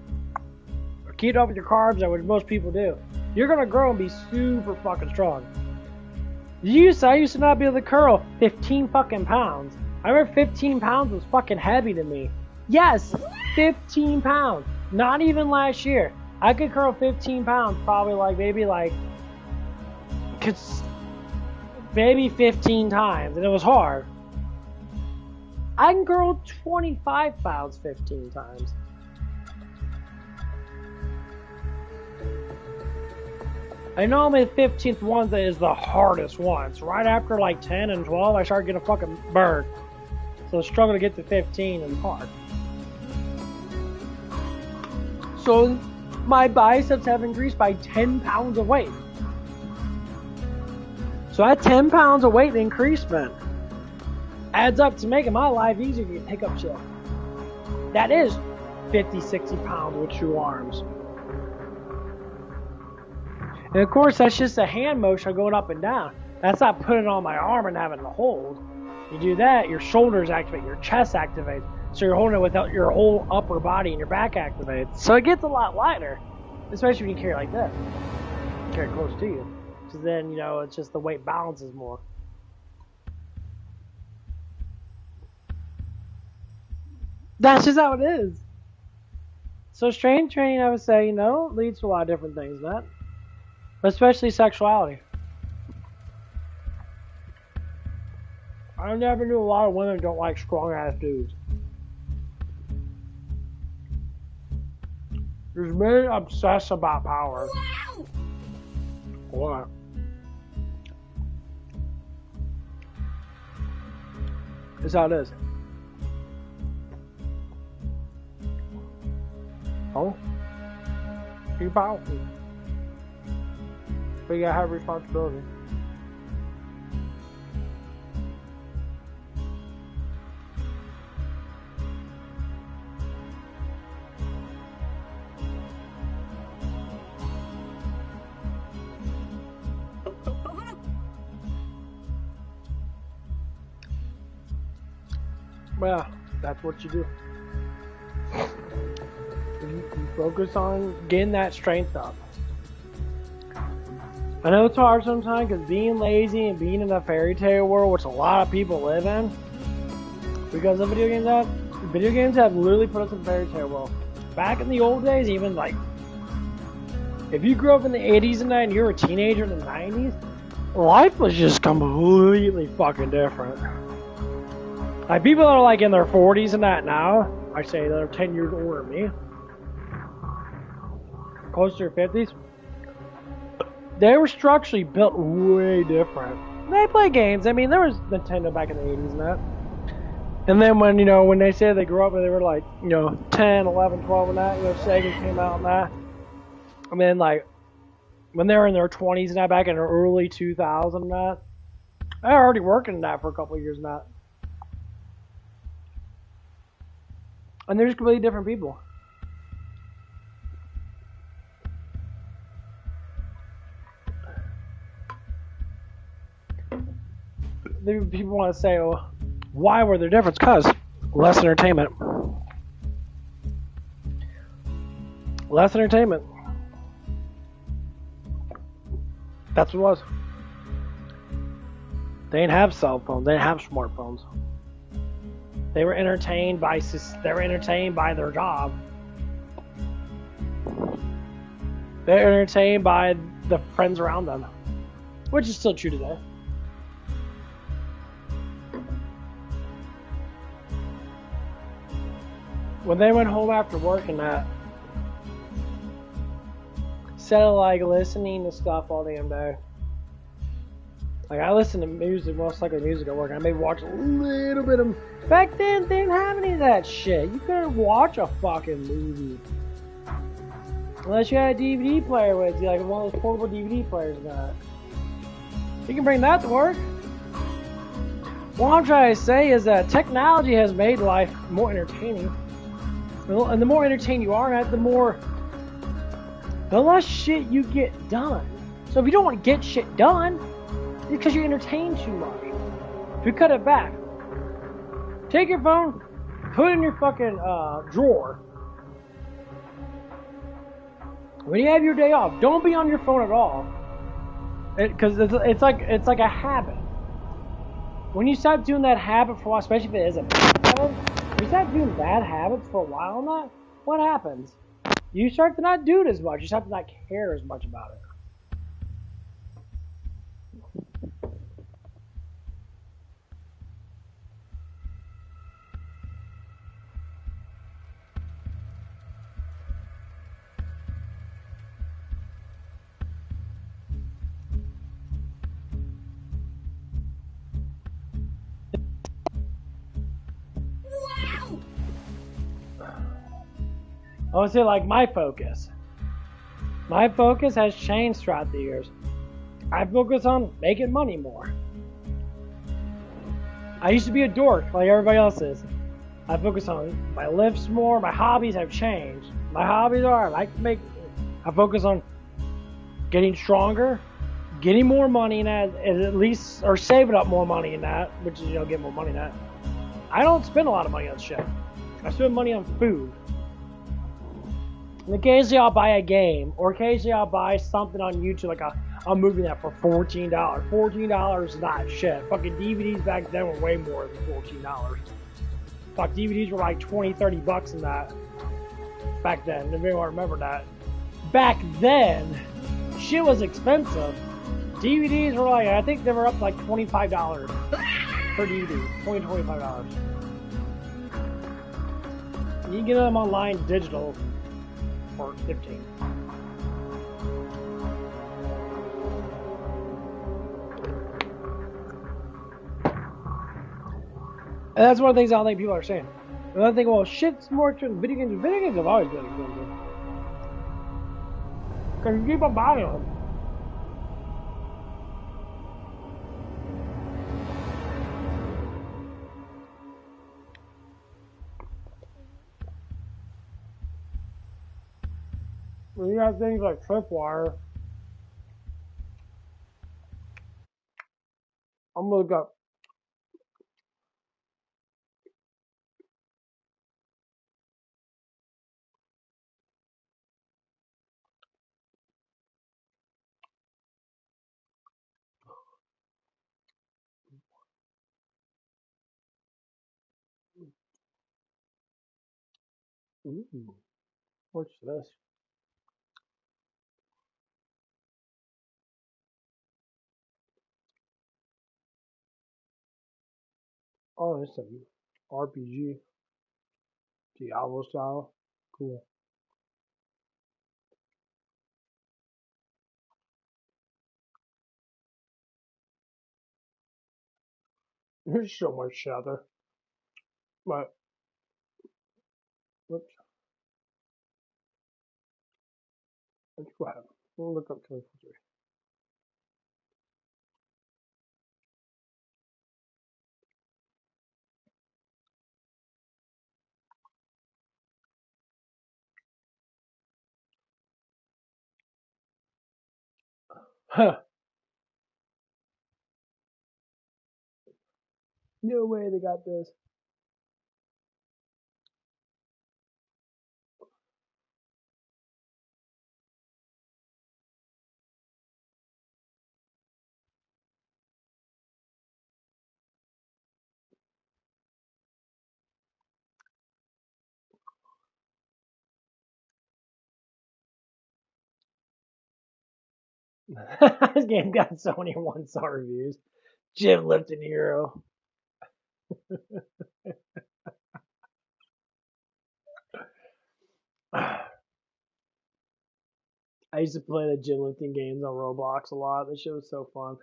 keep up with your carbs, that what most people do. You're gonna grow and be super fucking strong. I used to not be able to curl 15 fucking pounds. I remember 15 pounds was fucking heavy to me. Yes, 15 pounds. Not even last year. I could curl 15 pounds probably maybe 15 times, and it was hard. I can curl 25 pounds 15 times. I know the 15th one that is the hardest one. So right after like 10 and 12, I started getting a fucking burn. So the struggle to get to 15 is hard. So my biceps have increased by 10 pounds of weight. So that 10 pounds of weight increasement adds up to making my life easier to pick up shit. That is 50, 60 pounds with 2 arms. And of course, that's just a hand motion going up and down. That's not putting it on my arm and having to hold. You do that, your shoulders activate, your chest activates. So you're holding it without your whole upper body and your back activates. So it gets a lot lighter, especially when you carry it like this. You carry it close to you. So then, it's just the weight balances more. That's just how it is. So strength training, I would say, leads to a lot of different things, Matt. Especially sexuality. I never knew a lot of women don't like strong-ass dudes. There's men obsessed about power. Wow! What? That's how it is. Oh? You're powerful. But you gotta have responsibility. Well, that's what you do. You focus on getting that strength up. I know it's hard sometimes because being lazy and being in a fairy tale world, which a lot of people live in, because of video games have literally put us in a fairy tale world. Back in the old days, even like, if you grew up in the 80s and 90s, you were a teenager in the 90s, life was just completely fucking different. Like, people that are like in their 40s and that now, I say they're 10 years older than me, close to their 50s, they were structurally built way different. They play games. I mean, there was Nintendo back in the 80s and that. And then when they say they grew up and they were like, 10, 11, 12 and that, Sega came out and that. And then like, when they were in their 20s and that, back in the early 2000s and that, they were already working in that for a couple of years and that. And they're just completely different people. People want to say, well, why were there difference? Because less entertainment. Less entertainment. That's what it was. They didn't have cell phones. They didn't have smartphones. They were entertained by their job. They're entertained by the friends around them, which is still true today. When they went home after work and that, instead of like listening to stuff all damn day, like I listen to music, most likely music at work, and I maybe watch a little bit of. Back then, they didn't have any of that shit. You couldn't watch a fucking movie. Unless you had a DVD player with you, like one of those portable DVD players got. You can bring that to work. What I'm trying to say is that technology has made life more entertaining. And the more entertained you are at, the less shit you get done. So if you don't want to get shit done, it's because you're entertained too much. If you cut it back, take your phone, put it in your fucking drawer. When you have your day off, don't be on your phone at all. Because it's like a habit. When you stop doing that habit for a while, especially if it is a bad habit, when you stop doing bad habits for a while on that, what happens? You start to not do it as much. You start to not care as much about it. I would say like my focus. My focus has changed throughout the years. I focus on making money more. I used to be a dork like everybody else is. I focus on my lifts more. My hobbies have changed. My hobbies are I focus on getting stronger, getting more money in that, at least, or saving up more money in that, which is, get more money in that. I don't spend a lot of money on shit. I spend money on food. And occasionally I'll buy a game, or occasionally I'll buy something on YouTube, like a movie that for $14. $14 is not shit. Fucking DVDs back then were way more than $14. Fuck, DVDs were like 20, 30 bucks in that. Back then, if anyone remember that. Back then, shit was expensive. DVDs were like, I think they were up to like $25 per DVD. $20, $25. You can get them online digital for $15. And that's one of the things I don't think people are saying. And I think, well, shit's more expensive. Video games have always been expensive. Because you keep on buying them. When you have things like Tripwire, I'm gonna look up. Ooh, what's this? Oh, it's a RPG. Diablo style. Cool. There's so much shit out there. But, whoops. Let's go ahead. We'll look up 2023. Huh. No way they got this. This game got so many one-star reviews. Jim Lipton Hero. I used to play the Jim Lipton games on Roblox a lot. This shit was so fun.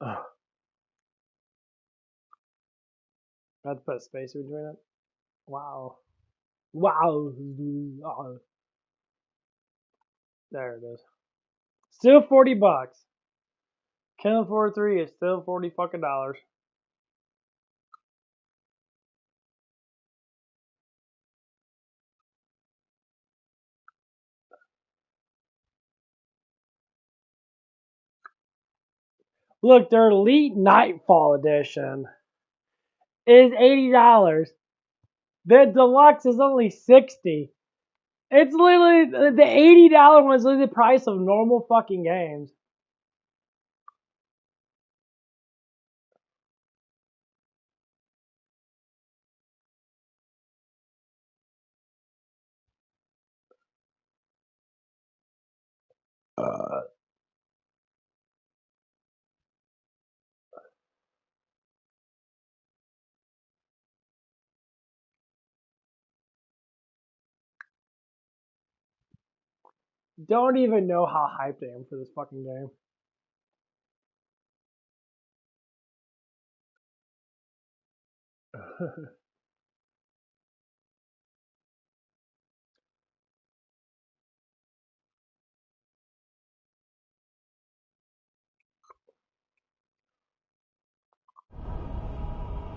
I have to put a space in between it. Wow. Wow. There it is. Still $40. Killing 4-3 is still $40 fucking dollars. Look, their Elite Nightfall Edition is $80. The Deluxe is only $60. It's literally the $80 one is literally the price of normal fucking games. Don't even know how hyped I am for this fucking game.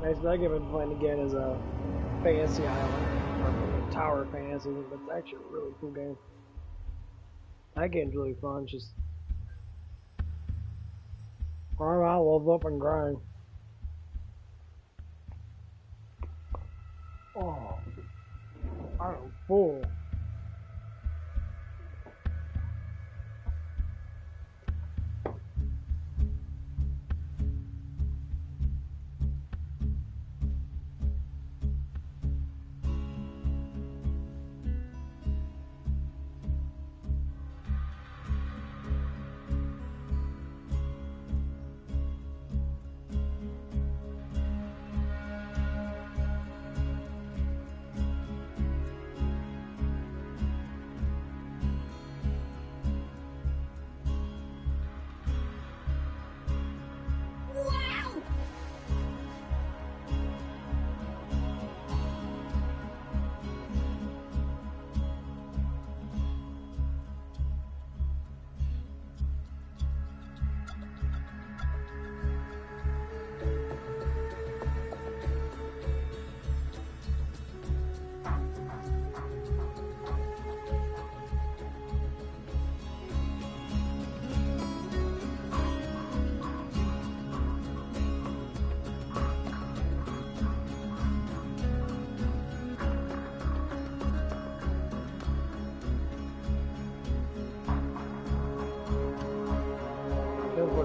Next thing I've been playing again is a Fantasy Island, or Tower Fantasy. That's actually a really cool game. That game's really fun. Just run around, level up, and grind. Oh, I'm full.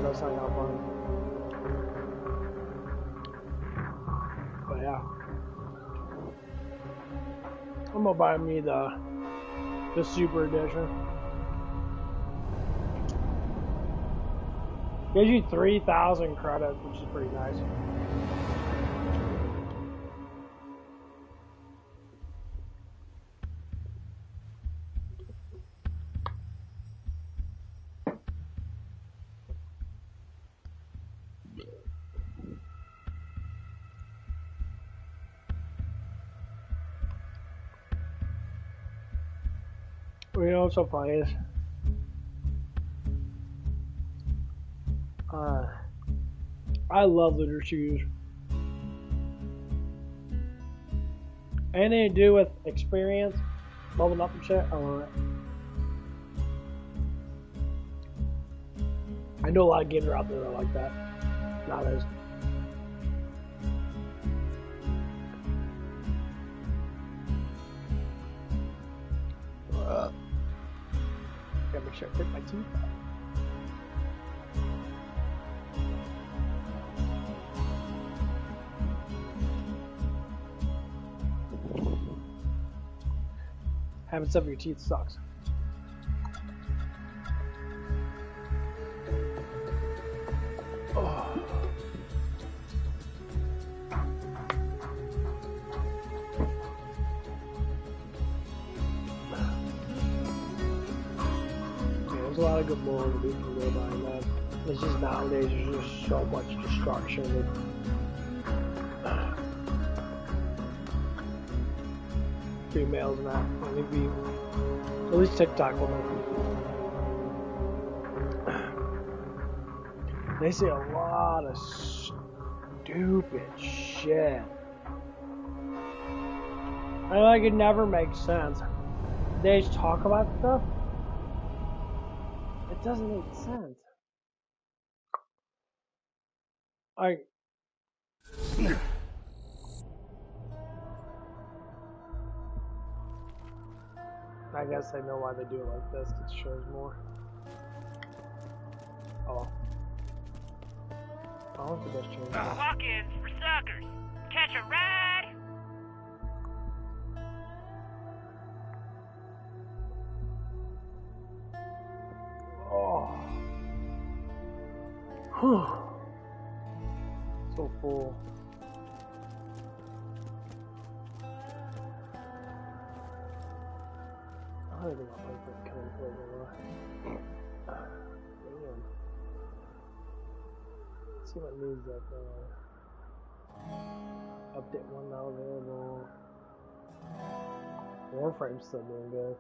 Does sound out fun. But yeah, I'm gonna buy me the Super Edition. Gives you 3,000 credits, which is pretty nice. You know what's so funny is, I love looter shoes. Anything to do with experience, leveling up and shit, I love it. I know a lot of games are out there that are like that. Nowadays. Gotta make sure I take my teeth out. Having stuff in your teeth sucks. Oh. There's a lot of good morals we can go by, man. It's just nowadays there's just so much destruction. females and that. Maybe at least TikTok will know. They say a lot of stupid shit. I like it never makes sense. They just talk about stuff. It doesn't make sense. I guess I know why they do it like this. It shows more. Oh. I don't think that's changed. Walk-ins for suckers. Catch a ride. Oh. Whew. So full. I don't think I'll like this kind of thing. Damn. Let's see what news that update 1 now available. Warframe's still doing good.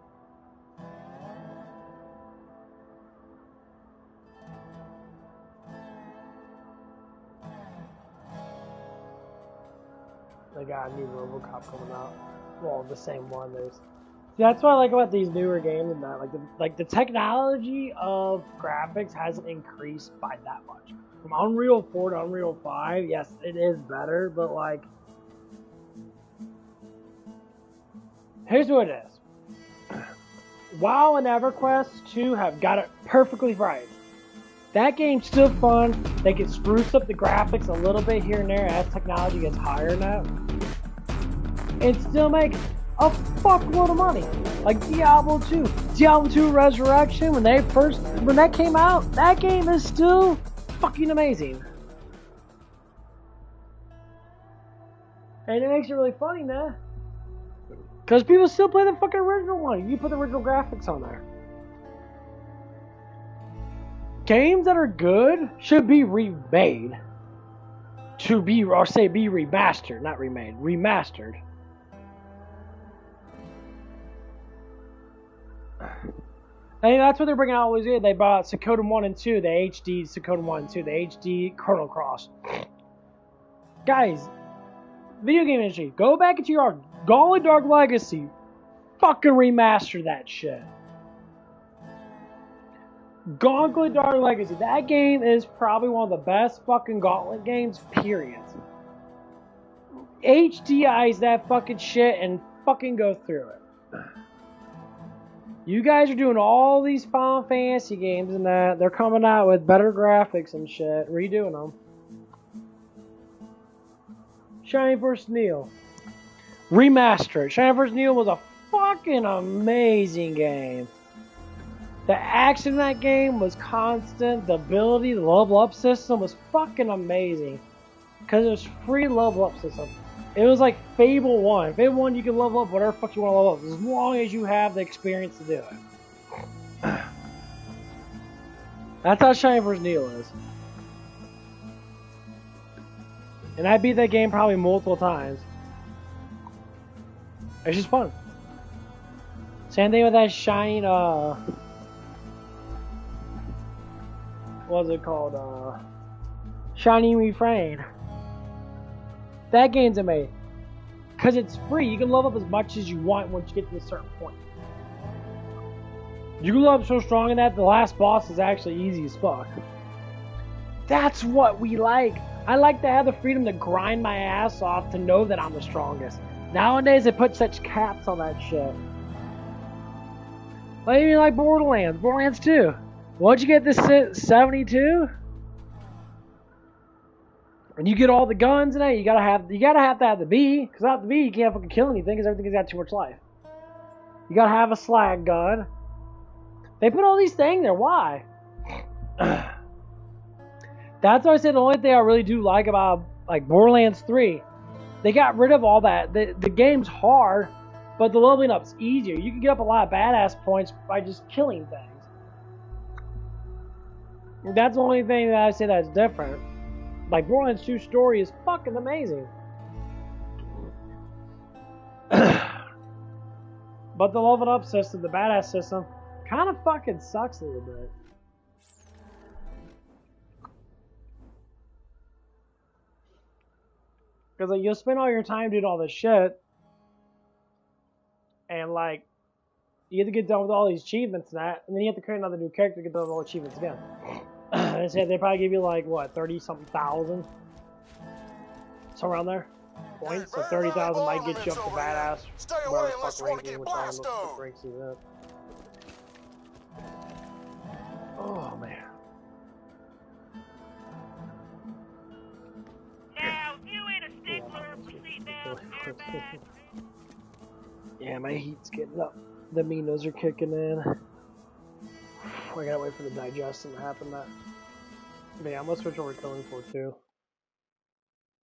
They got a new RoboCop coming out. Well, the same one. See, that's what I like about these newer games, and that like the technology of graphics hasn't increased by that much. From Unreal 4 to Unreal 5, yes, it is better, but like, here's what it is. WoW and EverQuest 2 have got it perfectly right. That game's still fun. They can spruce up the graphics a little bit here and there as technology gets higher now. And still make a fuckload of money. Like Diablo 2. Diablo 2 Resurrection, when that came out, that game is still fucking amazing. And it makes it really funny now. Because people still play the fucking original one. You put the original graphics on there. Games that are good should be remade. Be remastered, not remade. Remastered. I think that's what they're bringing out always here. They brought Suikoden 1 and 2, the HD Suikoden 1 and 2, the HD Chrono Cross. Guys, video game industry, go back into your Gauntlet Dark Legacy. Fucking remaster that shit. Gauntlet Dark Legacy. That game is probably one of the best fucking Gauntlet games, period. HDI's that fucking shit and fucking go through it. You guys are doing all these Final Fantasy games and that. They're coming out with better graphics and shit. Redoing them. Shining Force Neo. Remaster it. Shining Force Neo was a fucking amazing game. The action in that game was constant. The ability, the level up system was fucking amazing. Because it was free level up system. It was like Fable 1. Fable 1, you can level up whatever fuck you want to level up, as long as you have the experience to do it. That's how Shining Force Neo is. And I beat that game probably multiple times. It's just fun. Same thing with that Shining, what's it called? Shining Refrain. That game's amazing. Because it's free. You can level up as much as you want once you get to a certain point. You can level up so strong in that the last boss is actually easy as fuck. That's what we like. I like to have the freedom to grind my ass off to know that I'm the strongest. Nowadays they put such caps on that shit. Like even like Borderlands. Borderlands 2. Once you get this 72, and you get all the guns in it, you gotta have to have the B, because without the B you can't fucking kill anything, because everything's got too much life. You gotta have a slag gun. They put all these things there. Why? That's why I said the only thing I really do like about like Borderlands 3, they got rid of all that. The game's hard, but the leveling up's easier. You can get up a lot of badass points by just killing things. That's the only thing that I say that's different. Like, Borderlands 2 story is fucking amazing. But the level up system, the badass system, kind of fucking sucks a little bit. Because like, you'll spend all your time doing all this shit, and like, you have to get done with all these achievements and that, and then you have to create another new character to get done with all the achievements again. They said they probably give you like, what, 30-something thousand? Somewhere around there? Points? So 30,000 might get you up to badass. Stay away Whatever unless fuck you want to ranking, get which I don't know blasted. what ranks is at. Oh, man. Now, if you ain't a stickler for seatbelts and airbags, Yeah, my heat's getting up. The Minos are kicking in. I gotta wait for the digestion to happen. But yeah, I'm gonna switch over to Killing Floor too.